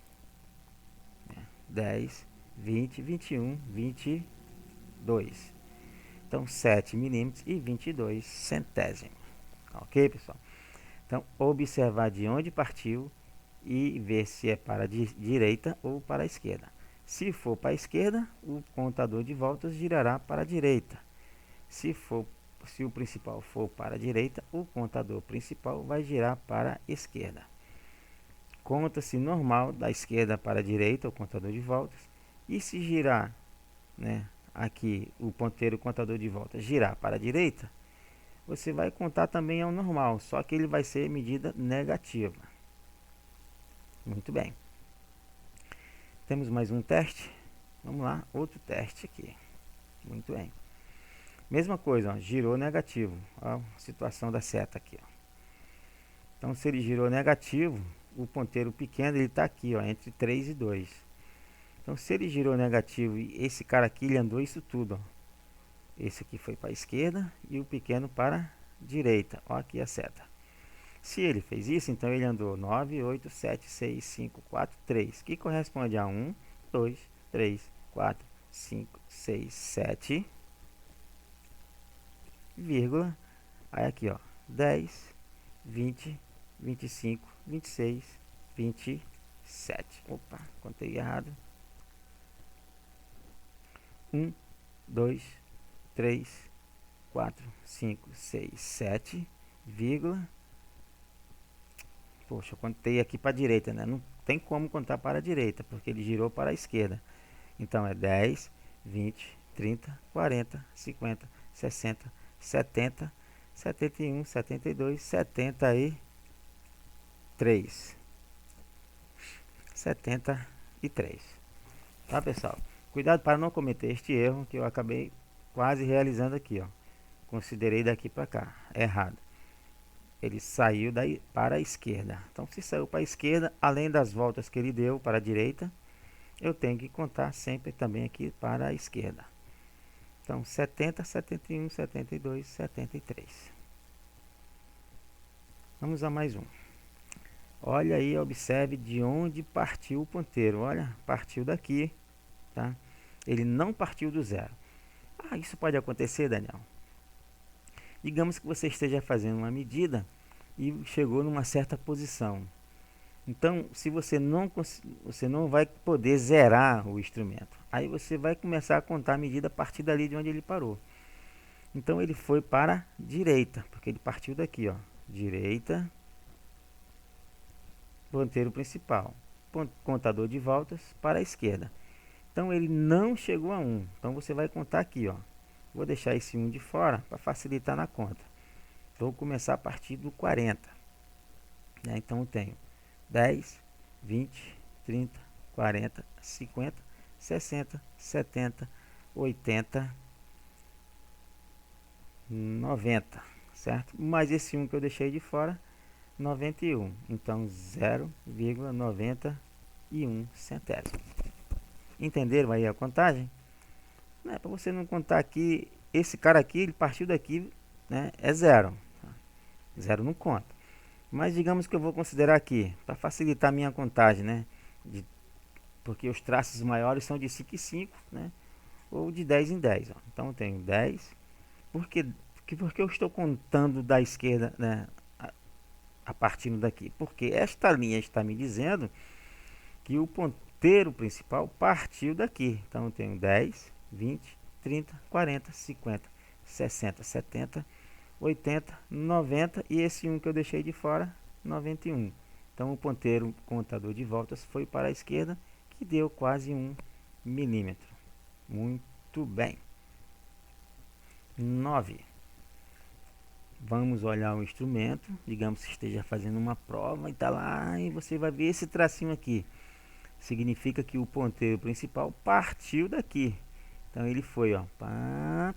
10, 20, 21, 22. Então 7 milímetros e 22 centésimos. Ok, pessoal? Então observar de onde partiu e ver se é para a direita ou para a esquerda. Se for para a esquerda, o contador de voltas girará para a direita. Se o principal for para a direita, o contador principal vai girar para a esquerda. Conta-se normal da esquerda para a direita, o contador de voltas. E se girar, né, aqui o ponteiro contador de voltas girar para a direita, você vai contar também ao normal, só que ele vai ser medida negativa. Muito bem. Temos mais um teste. Vamos lá, outro teste aqui. Muito bem. Mesma coisa, ó, girou negativo. Ó, a situação da seta aqui, ó. Então, se ele girou negativo, o ponteiro pequeno ele está aqui, ó, entre 3 e 2. Então, se ele girou negativo e esse cara aqui ele andou isso tudo, ó. Esse aqui foi para a esquerda e o pequeno para a direita. Ó, aqui a seta. Se ele fez isso, então ele andou 9, 8, 7, 6, 5, 4, 3, que corresponde a 1, 2, 3, 4, 5, 6, 7, vírgula. Aí aqui, ó, 10, 20, 25, 26, 27. Opa, contei errado. 1, 2, 3, 4, 5, 6, 7, vírgula. Poxa, eu contei aqui para a direita, né? Não tem como contar para a direita, porque ele girou para a esquerda. Então é 10, 20, 30, 40, 50, 60, 70, 71, 72, 73. 73. Tá, pessoal? Cuidado para não cometer este erro que eu acabei quase realizando aqui, ó. Considerei daqui para cá, errado. Ele saiu daí para a esquerda. Então, se saiu para a esquerda, além das voltas que ele deu para a direita, eu tenho que contar sempre também aqui para a esquerda. Então, 70, 71, 72, 73. Vamos a mais um. Olha aí, observe de onde partiu o ponteiro. Olha, partiu daqui, tá? Ele não partiu do zero. Ah, isso pode acontecer, Daniel. Digamos que você esteja fazendo uma medida e chegou numa certa posição. Então, se você não vai poder zerar o instrumento. Aí você vai começar a contar a medida a partir dali de onde ele parou. Então ele foi para a direita, porque ele partiu daqui, ó. Direita, ponteiro principal, contador de voltas para a esquerda. Então ele não chegou a 1. Então você vai contar aqui, ó. Vou deixar esse 1 de fora para facilitar na conta. Vou começar a partir do 40. Né? Então eu tenho 10, 20, 30, 40, 50, 60, 70, 80, 90, certo? Mais esse 1 que eu deixei de fora, 91. Então 0,91 centésimo. Entenderam aí a contagem? Para você não contar aqui, esse cara aqui, ele partiu daqui, né, é zero. Zero não conta. Mas digamos que eu vou considerar aqui, para facilitar a minha contagem, né? Porque os traços maiores são de 5 em 5, né? Ou de 10 em 10. Ó. Então eu tenho 10. Porque eu estou contando da esquerda, né? A partindo daqui. Porque esta linha está me dizendo que o ponteiro principal partiu daqui. Então eu tenho 10, 20, 30, 40, 50, 60, 70, 80, 90 e esse 1 que eu deixei de fora, 91. Então o ponteiro contador de voltas foi para a esquerda, que deu quase 1 milímetro. Muito bem. 9. Vamos olhar o instrumento. Digamos que esteja fazendo uma prova e está lá e você vai ver esse tracinho aqui. Significa que o ponteiro principal partiu daqui. Então ele foi, ó. Pá.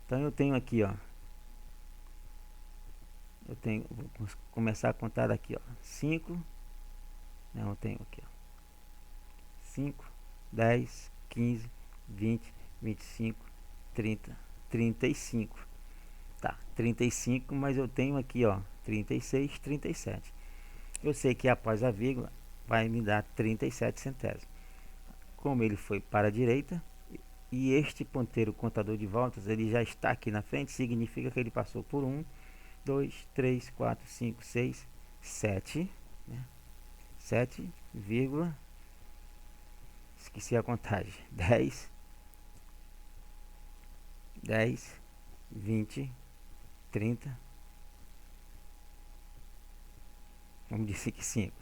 Então eu tenho aqui, ó. Vou começar a contar daqui, ó. 5. Não, eu tenho aqui, ó. 5, 10, 15, 20, 25, 30, 35. Tá, 35, mas eu tenho aqui, ó, 36, 37. Eu sei que após a vírgula vai me dar 37 centésimos. Como ele foi para a direita e este ponteiro contador de voltas, ele já está aqui na frente, significa que ele passou por 1, 2, 3, 4, 5, 6, 7, né? 7, esqueci a contagem. 10, 20, 30. Vamos dizer que 5.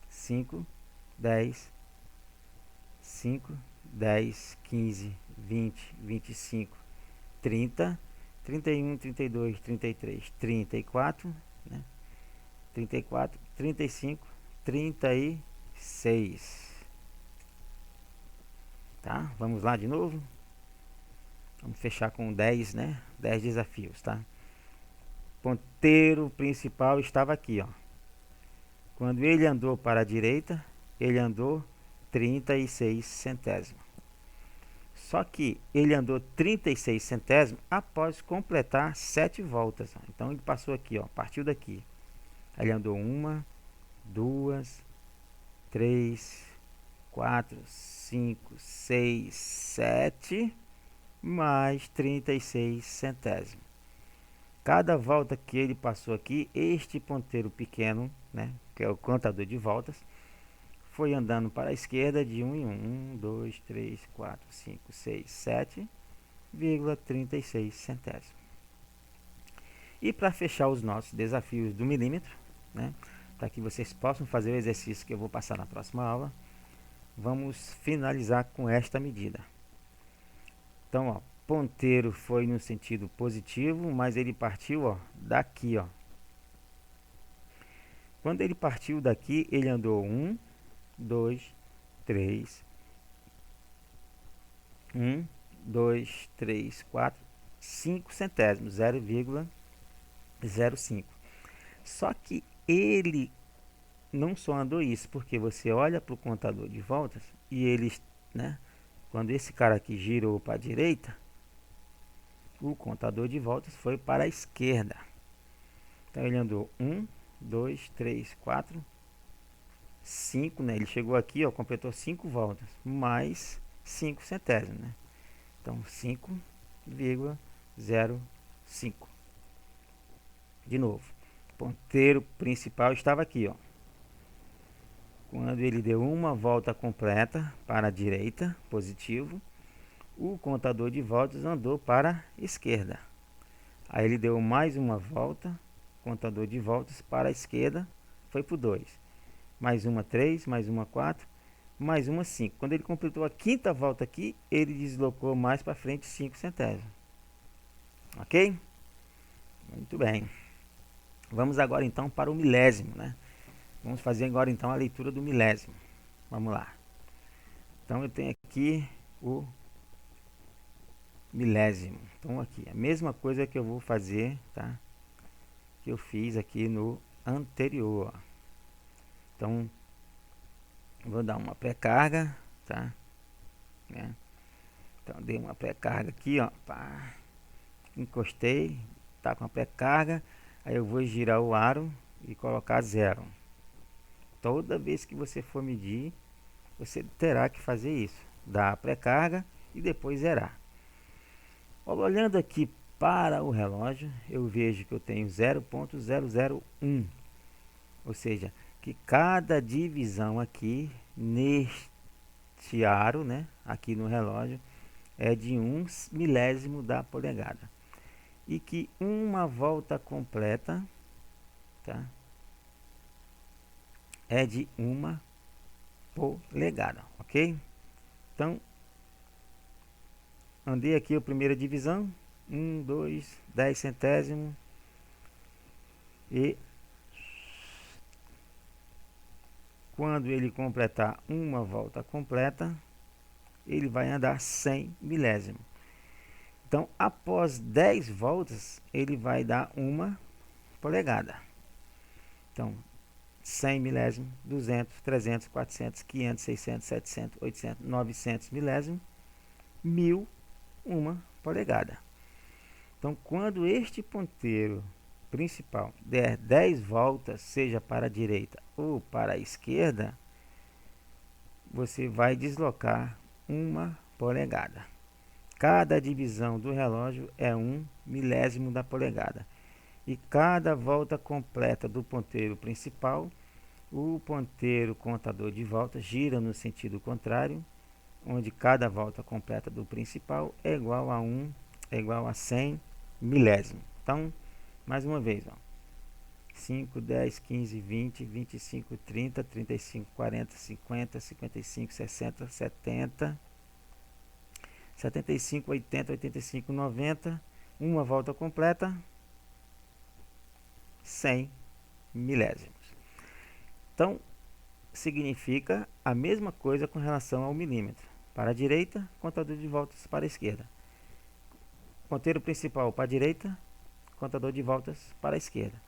5, 10, 5, 10, 15, 20, 25, 30, 31, 32, 33, 34, né? 34, 35, 36. Tá? Vamos lá de novo. Vamos fechar com 10, né? 10 desafios, tá? Ponteiro principal estava aqui, ó. Quando ele andou para a direita, ele andou 36 centésimos. Só que ele andou 36 centésimos após completar 7 voltas. Então ele passou aqui, ó, partiu daqui. Ele andou 1, 2, 3, 4, 5, 6, 7, mais 36 centésimos. Cada volta que ele passou aqui, este ponteiro pequeno, né, que é o contador de voltas, foi andando para a esquerda de 1 em 1, 1, 2, 3, 4, 5, 6, 7,36 centésimos. E para fechar os nossos desafios do milímetro, né, para que vocês possam fazer o exercício que eu vou passar na próxima aula, vamos finalizar com esta medida. Então, ó, ponteiro foi no sentido positivo, mas ele partiu, ó, daqui, ó. Quando ele partiu daqui, ele andou 1, 2, 3, 1, 2, 3, 4, 5 centésimos, 0,05. Só que ele não só andou isso, porque você olha para o contador de voltas e ele, né, quando esse cara aqui girou para a direita, o contador de voltas foi para a esquerda. Então ele andou 1, 2, 3, 4, 5, né? Ele chegou aqui, ó, completou 5 voltas, mais 5 centésimos, né? Então 5,05. De novo, o ponteiro principal estava aqui, ó. Quando ele deu uma volta completa para a direita, positivo, o contador de voltas andou para a esquerda. Aí ele deu mais uma volta, contador de voltas para a esquerda, foi para o 2. Mais uma 3, mais uma 4, mais uma 5. Quando ele completou a quinta volta aqui, ele deslocou mais para frente 5 centésimos. Ok? Muito bem. Vamos agora então para o milésimo, né? Vamos fazer agora então a leitura do milésimo. Vamos lá. Então eu tenho aqui o milésimo. Então aqui, a mesma coisa que eu vou fazer, tá? Que eu fiz aqui no anterior. Então, vou dar uma pré-carga, tá? Né? Então, dei uma pré-carga aqui, ó. Pá, encostei, tá com a pré-carga. Aí eu vou girar o aro e colocar 0. Toda vez que você for medir, você terá que fazer isso. Dar a pré-carga e depois zerar. Olhando aqui para o relógio, eu vejo que eu tenho 0,001. Ou seja, que cada divisão aqui neste aro, né, aqui no relógio, é de 1 milésimo da polegada. E que uma volta completa, tá, é de 1 polegada, ok? Então, andei aqui a primeira divisão, 1, 2, 10 centésimos, e quando ele completar uma volta completa, ele vai andar 100 milésimos. Então, após 10 voltas, ele vai dar 1 polegada. Então, 100 milésimos, 200, 300, 400, 500, 600, 700, 800, 900 milésimos, 1000, 1 polegada. Então, quando este ponteiro principal der 10 voltas, seja para a direita ou para a esquerda, você vai deslocar 1 polegada. Cada divisão do relógio é 1 milésimo da polegada. E cada volta completa do ponteiro principal, o ponteiro contador de voltas gira no sentido contrário, onde cada volta completa do principal é igual a 100 milésimo. Então, mais uma vez, ó. 5, 10, 15, 20, 25, 30, 35, 40, 50, 55, 60, 70, 75, 80, 85, 90, uma volta completa, 100 milésimos. Então, significa a mesma coisa com relação ao milímetro. Para a direita, contador de voltas para a esquerda. Ponteiro principal para a direita, contador de voltas para a esquerda.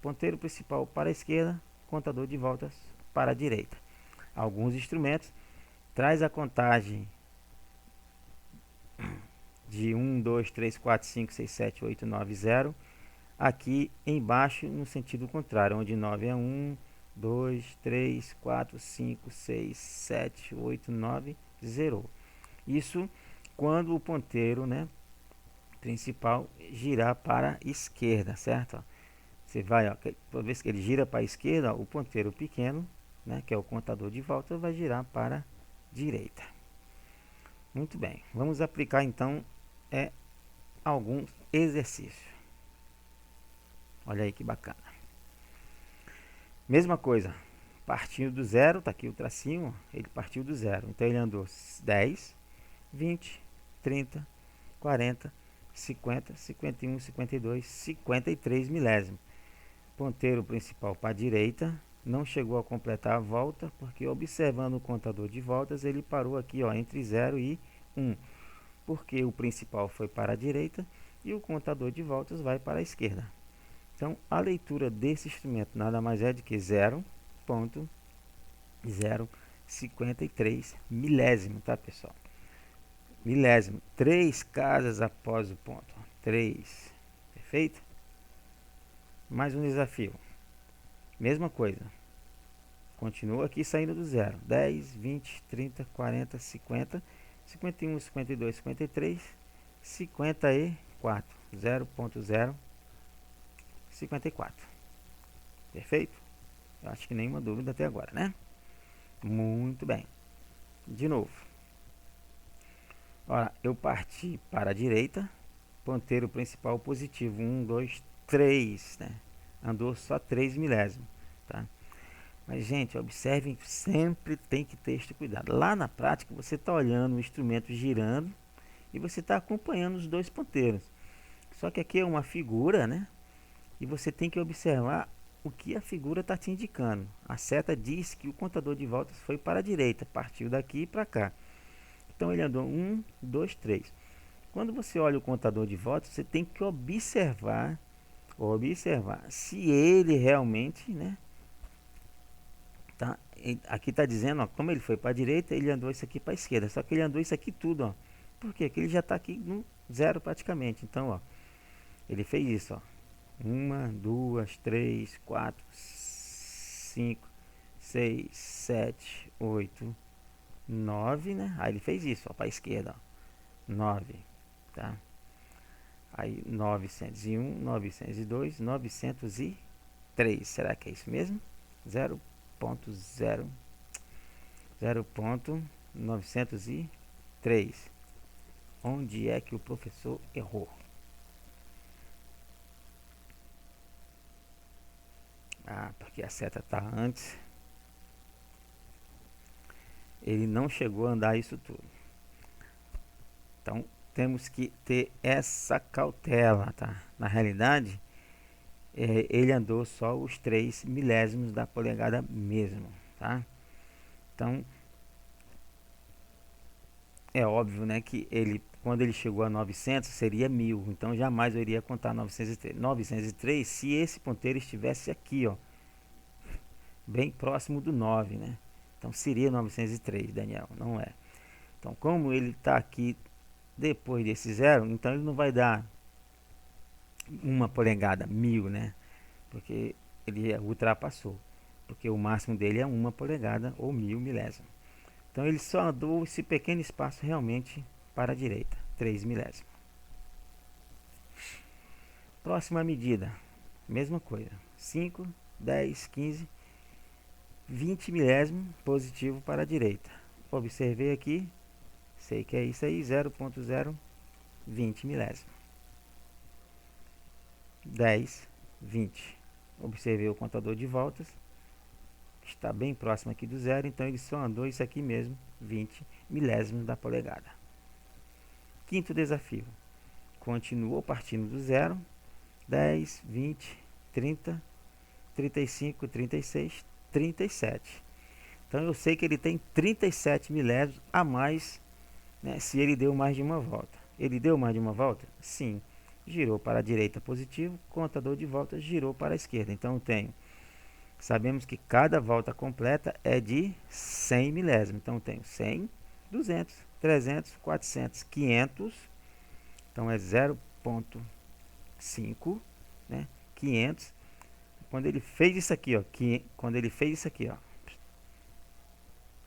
Ponteiro principal para a esquerda, contador de voltas para a direita. Alguns instrumentos traz a contagem de 1, 2, 3, 4, 5, 6, 7, 8, 9, 0 aqui embaixo no sentido contrário, onde 9 é 1, 2, 3, 4, 5, 6, 7, 8, 9, 0. Isso quando o ponteiro, né, principal girar para a esquerda, certo? Você vai, ó, toda vez que ele gira para a esquerda, ó, o ponteiro pequeno, né, que é o contador de volta, vai girar para a direita. Muito bem, vamos aplicar então alguns exercícios. Olha aí que bacana. Mesma coisa, partindo do zero, tá aqui o tracinho, ele partiu do zero. Então ele andou 10, 20, 30, 40, 50, 51, 52, 53 milésimos. Ponteiro principal para a direita, não chegou a completar a volta, porque observando o contador de voltas, ele parou aqui, ó, entre 0 e 1. Porque o principal foi para a direita e o contador de voltas vai para a esquerda. Então, a leitura desse instrumento nada mais é do que 0,053 milésimo, tá, pessoal? Milésimo, 3 casas após o ponto. 3, perfeito? Mais um desafio. Mesma coisa. Continua aqui saindo do zero. 10, 20, 30, 40, 50, 51, 52, 53, 54. 0,054. Perfeito? Eu acho que nenhuma dúvida até agora, né? Muito bem. De novo. Ora, eu parti para a direita. Ponteiro principal positivo. 1, 2, 3, né? Andou só 3 milésimos, tá? Mas, gente, observem, sempre tem que ter este cuidado. Lá na prática, você está olhando o instrumento girando e você está acompanhando os dois ponteiros. Só que aqui é uma figura, né? E você tem que observar o que a figura está te indicando. A seta diz que o contador de voltas foi para a direita, partiu daqui para cá. Então ele andou 1, 2, 3. Quando você olha o contador de voltas, você tem que observar se ele realmente, né? Tá? Aqui está dizendo, ó, como ele foi para a direita, ele andou isso aqui para a esquerda. Só que ele andou isso aqui tudo, ó. Por quê? Porque ele já está aqui no zero praticamente. Então, ó, ele fez isso, ó. 1, 2, 3, 4, 5, 6, 7, 8, 9, né? Aí ele fez isso, ó, para a esquerda, ó. 9, tá? Aí 901, 902, 903. Será que é isso mesmo? 0.0 0.903. Onde é que o professor errou? Ah, porque a seta está antes. Ele não chegou a andar isso tudo. Então, temos que ter essa cautela, tá? Na realidade, ele andou só os 3 milésimos da polegada mesmo, tá? Então, é óbvio, né, que ele, quando ele chegou a 900, seria 1000. Então, jamais eu iria contar 903. 903, se esse ponteiro estivesse aqui, ó, bem próximo do 9, né? Então, seria 903, Daniel, não é. Então, como ele está aqui depois desse zero, então ele não vai dar uma polegada, 1000, né? Porque ele ultrapassou. Porque o máximo dele é 1 polegada ou 1000 milésimos. Então ele só andou esse pequeno espaço realmente para a direita, 3 milésimos. Próxima medida, mesma coisa. 5, 10, 15, 20 milésimos positivo para a direita. Observei aqui, sei que é isso aí, 0.020 milésimos. 10, 20. Observei o contador de voltas, está bem próximo aqui do zero, então ele só andou isso aqui mesmo, 20 milésimos da polegada. Quinto desafio, continuou partindo do zero, 10, 20, 30, 35, 36, 37. Então eu sei que ele tem 37 milésimos a mais, né, se ele deu mais de uma volta. Ele deu mais de uma volta? Sim. Girou para a direita positivo, contador de voltas girou para a esquerda. Então eu tenho, sabemos que cada volta completa é de 100 milésimos. Então eu tenho 100, 200, 300, 400, 500. Então é 0,5, né? 500. Quando ele fez isso aqui, ó, quando ele fez isso aqui, ó,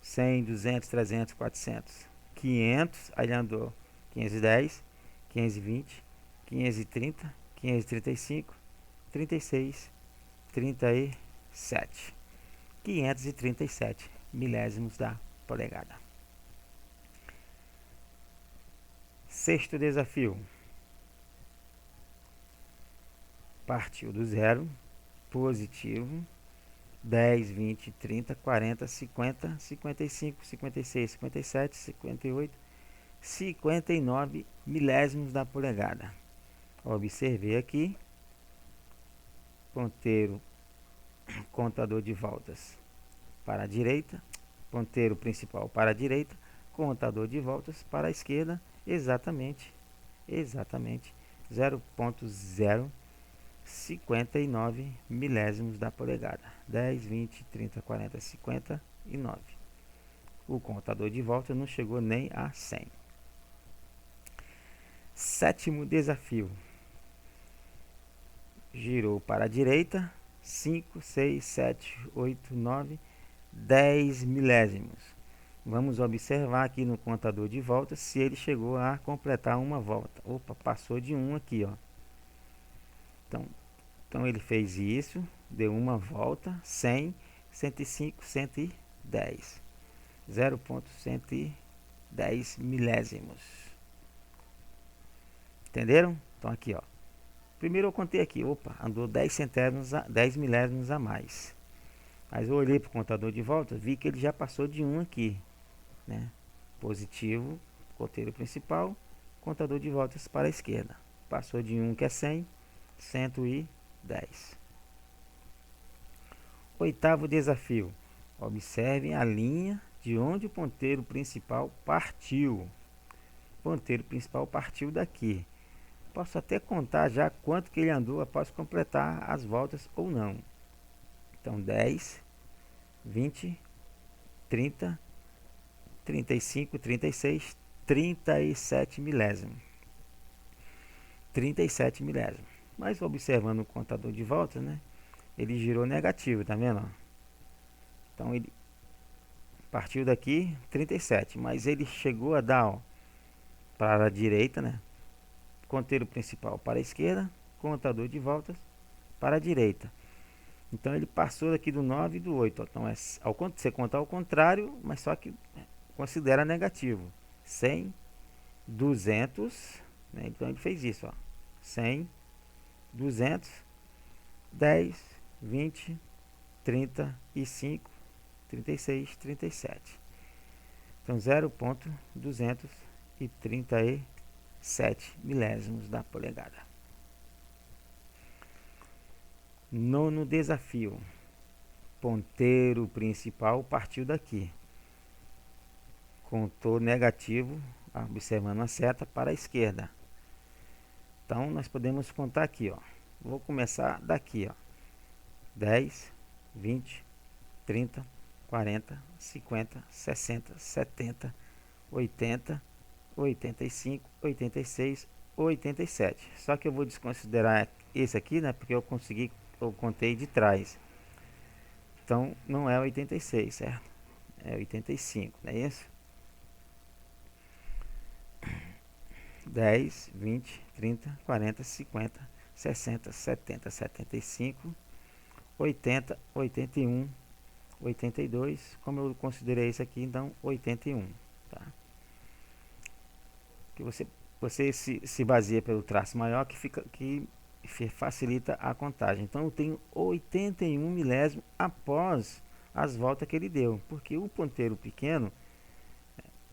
100, 200, 300, 400, 500, aí ele andou 510, 520, 530, 535, 36, 37. 537 milésimos da polegada. Sexto desafio. Partiu do zero, positivo, 10, 20, 30, 40, 50, 55, 56, 57, 58, 59 milésimos da polegada. Observei aqui, ponteiro, contador de voltas para a direita, ponteiro principal para a direita, contador de voltas para a esquerda, exatamente 0,059 milésimos da polegada. 10, 20, 30, 40, 59. O contador de volta não chegou nem a 100. Sétimo desafio. Girou para a direita, 5, 6, 7, 8, 9, 10 milésimos. Vamos observar aqui no contador de voltas se ele chegou a completar uma volta. Opa, passou de 1 aqui, ó. Então ele fez isso, deu uma volta, 100, 105, 110. 0,110 milésimos. Entenderam? Então aqui, ó. Primeiro eu contei aqui, opa, andou 10 centésimos, 10 milésimos a mais. Mas eu olhei para o contador de volta, vi que ele já passou de 1 aqui, né? Positivo, ponteiro principal, contador de voltas para a esquerda. Passou de 1 que é 100, 110. Oitavo desafio. Observem a linha de onde o ponteiro principal partiu. O ponteiro principal partiu daqui. Posso até contar já quanto que ele andou após completar as voltas ou não. Então 10, 20, 30, 35, 36, 37 milésimos. 37 milésimos. Mas observando o contador de voltas, né? Ele girou negativo, tá vendo? Então ele partiu daqui 37, mas ele chegou a dar, ó, para a direita, né? Ponteiro principal para a esquerda, contador de voltas para a direita. Então ele passou daqui do 9 e do 8. Ó. Então é, você conta ao contrário, mas só que considera negativo. 100, 200, né? Então ele fez isso, ó. 100, 200, 10, 20, 35, 36, 37. Então 0,237 milésimos da polegada. Nono desafio. Ponteiro principal partiu daqui. Contou negativo, observando a seta para a esquerda. Então nós podemos contar aqui, ó. Vou começar daqui, ó. 10, 20, 30, 40, 50, 60, 70, 80, 85, 86, 87. Só que eu vou desconsiderar esse aqui, né? Porque eu contei de trás. Então não é 86, certo? É 85, não é isso? 10, 20, 30, 40, 50, 60, 70, 75, 80, 81, 82. Como eu considerei isso aqui, então 81, tá? Que você se baseia pelo traço maior que facilita a contagem. Então eu tenho 81 milésimos após as voltas que ele deu, porque o ponteiro pequeno,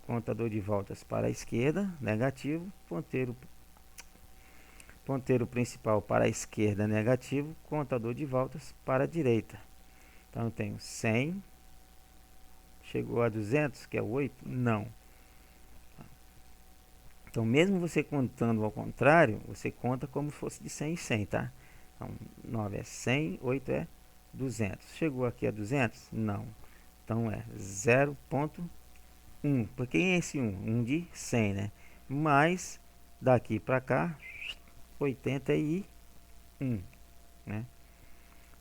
contador de voltas para a esquerda, negativo, ponteiro principal para a esquerda, negativo, contador de voltas para a direita. Então eu tenho 100, chegou a 200, que é o 8? Não. Então, mesmo você contando ao contrário, você conta como se fosse de 100 em 100, tá? Então, 9 é 100, 8 é 200. Chegou aqui a 200? Não. Então, é 0,1. Por que é esse 1? 1 de 100, né? Mas, daqui para cá, 81, né?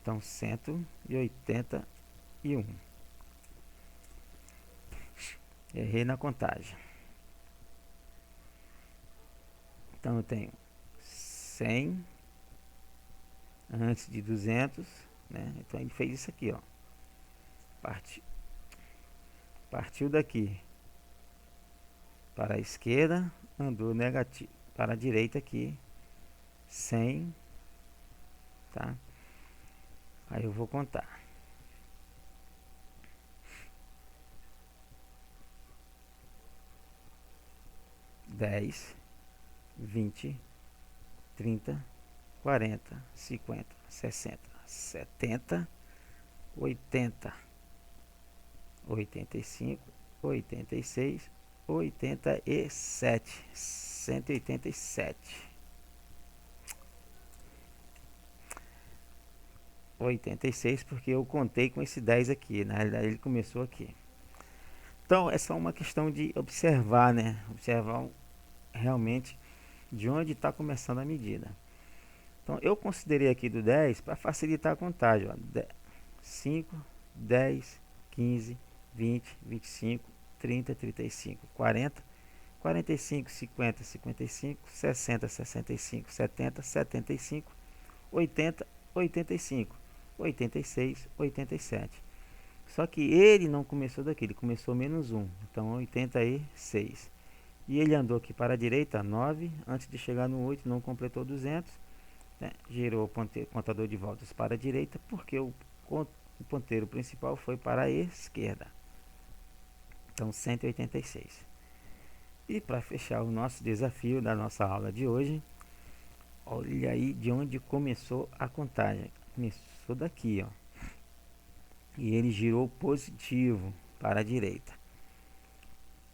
Então, 181. Errei na contagem. Então, eu tenho 100 antes de 200, né? Então, ele fez isso aqui, ó. Partiu daqui para a esquerda, andou negativo para a direita aqui, 100, tá? Aí eu vou contar. 10, 20, 30, 40, 50, 60, 70, 80, 85, 86, 87, 187, 86, porque eu contei com esse 10 aqui, na realidade ele começou aqui. Então é só uma questão de observar, né? Observar realmente de onde está começando a medida. Então eu considerei aqui do 10 para facilitar a contagem, ó. 5, 10, 15, 20, 25, 30, 35, 40, 45, 50, 55, 60, 65, 70, 75, 80, 85, 86, 87. Só que ele não começou daqui, ele começou menos 1, então 86. E ele andou aqui para a direita, 9, antes de chegar no 8, não completou 200, né? Girou o contador de voltas para a direita, porque o ponteiro principal foi para a esquerda. Então 186. E para fechar o nosso desafio da nossa aula de hoje, olha aí de onde começou a contagem. Começou daqui, ó. E ele girou positivo para a direita.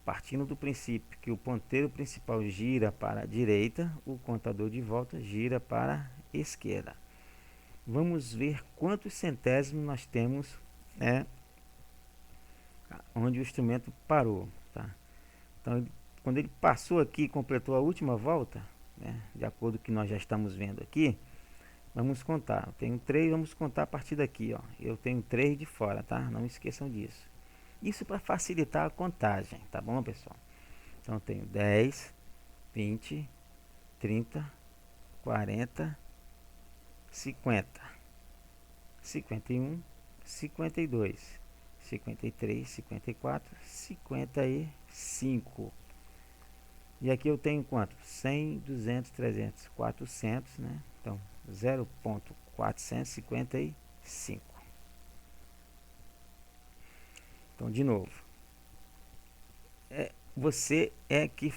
Partindo do princípio que o ponteiro principal gira para a direita, o contador de volta gira para a esquerda. Vamos ver quantos centésimos nós temos, né, onde o instrumento parou, tá? Então, quando ele passou aqui e completou a última volta, né, de acordo com o que nós já estamos vendo aqui, vamos contar. Eu tenho 3, vamos contar a partir daqui, ó. Eu tenho 3 de fora, tá? Não esqueçam disso. Isso para facilitar a contagem, tá bom, pessoal? Então eu tenho 10, 20, 30, 40, 50, 51, 52, 53, 54, 55. E aqui eu tenho quanto? 100, 200, 300, 400, né? Então 0,455. Então de novo, você é que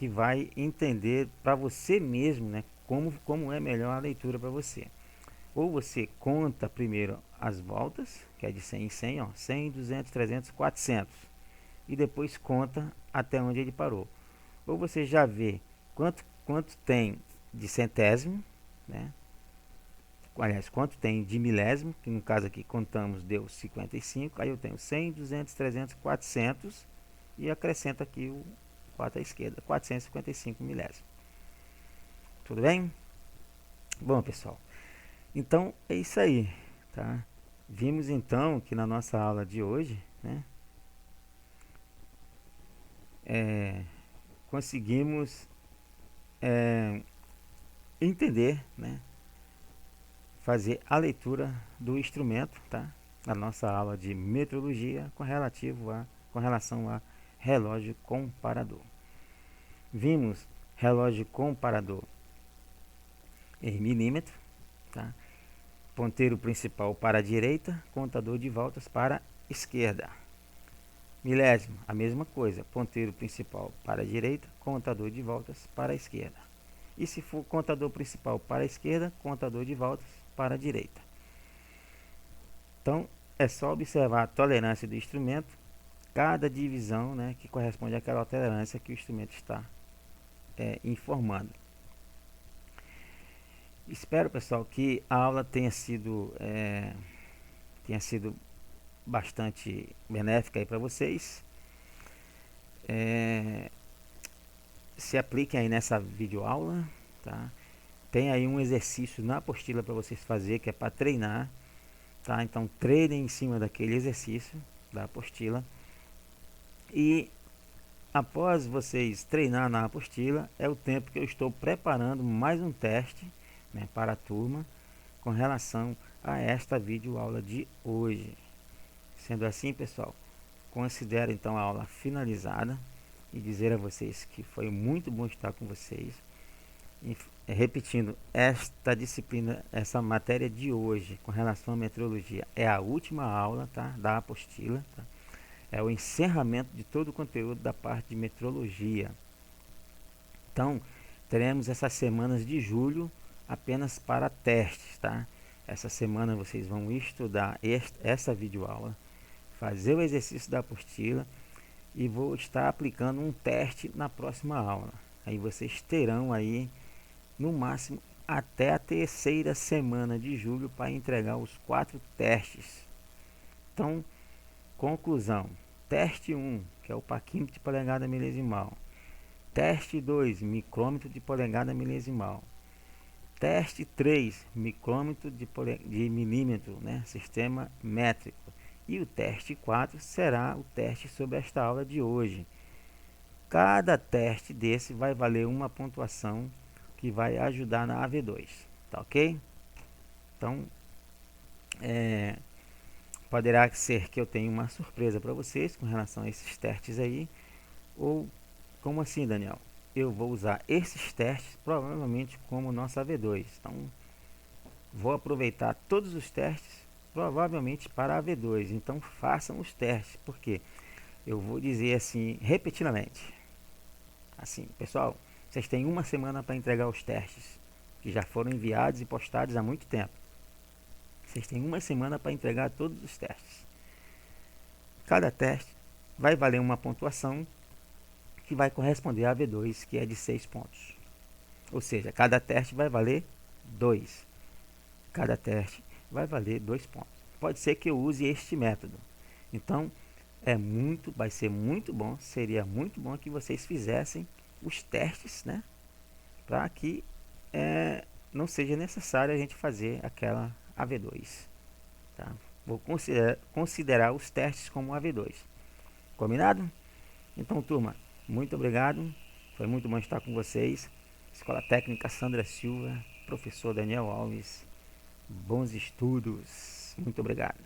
vai entender para você mesmo, né? Como é melhor a leitura para você. Ou você conta primeiro as voltas, que é de 100 em 100, ó, 100, 200, 300, 400, e depois conta até onde ele parou. Ou você já vê quanto tem de centésimo, né? Aliás, quanto tem de milésimo, que no caso aqui contamos deu 55, aí eu tenho 100, 200, 300, 400 e acrescento aqui o 4 à esquerda, 455 milésimos. Tudo bem? Bom, pessoal, então é isso aí, tá? Vimos então que na nossa aula de hoje, né, conseguimos entender, né, fazer a leitura do instrumento, tá? Na nossa aula de metrologia com relação a relógio comparador. Vimos relógio comparador em milímetro, tá? Ponteiro principal para a direita, contador de voltas para a esquerda. Milésimo, a mesma coisa, ponteiro principal para a direita, contador de voltas para a esquerda. E se for contador principal para a esquerda, contador de voltas para a direita. Então, é só observar a tolerância do instrumento, cada divisão, né, que corresponde àquela tolerância que o instrumento está informando. Espero, pessoal, que a aula tenha sido bastante benéfica aí para vocês. Se apliquem aí nessa videoaula, tá? Tem aí um exercício na apostila para vocês fazer, que é para treinar, tá? Então treinem em cima daquele exercício da apostila. E após vocês treinar na apostila, é o tempo que eu estou preparando mais um teste, né, para a turma com relação a esta videoaula de hoje. Sendo assim, pessoal, considero então a aula finalizada e dizer a vocês que foi muito bom estar com vocês. E, repetindo, esta disciplina, essa matéria de hoje com relação à metrologia é a última aula, tá, da apostila, tá? É o encerramento de todo o conteúdo da parte de metrologia. Então, teremos essas semanas de julho apenas para testes, tá? Essa semana vocês vão estudar essa videoaula, fazer o exercício da apostila e vou estar aplicando um teste na próxima aula. Aí vocês terão aí, no máximo, até a terceira semana de julho para entregar os 4 testes. Então, conclusão. Teste 1, que é o paquímetro de polegada milesimal. Teste 2, micrômetro de polegada milesimal. Teste 3, micrômetro de milímetro, né, sistema métrico. E o teste 4 será o teste sobre esta aula de hoje. Cada teste desse vai valer uma pontuação que vai ajudar na AV2, tá ok? Então, poderá ser que eu tenha uma surpresa para vocês com relação a esses testes aí. Ou, como assim, Daniel? Eu vou usar esses testes provavelmente como nossa AV2. Então, vou aproveitar todos os testes provavelmente para a AV2. Então, façam os testes, porque eu vou dizer assim repetidamente. Assim, pessoal, vocês têm uma semana para entregar os testes que já foram enviados e postados há muito tempo. Vocês têm uma semana para entregar todos os testes. Cada teste vai valer uma pontuação que vai corresponder à AV2, que é de 6 pontos. Ou seja, cada teste vai valer 2. Cada teste vai valer 2 pontos. Pode ser que eu use este método. Então, vai ser muito bom, seria muito bom que vocês fizessem os testes, né? Para que não seja necessário a gente fazer aquela AV2. Tá? Vou considerar os testes como AV2. Combinado? Então, turma, muito obrigado. Foi muito bom estar com vocês. Escola Técnica Sandra Silva, professor Daniel Alves. Bons estudos. Muito obrigado.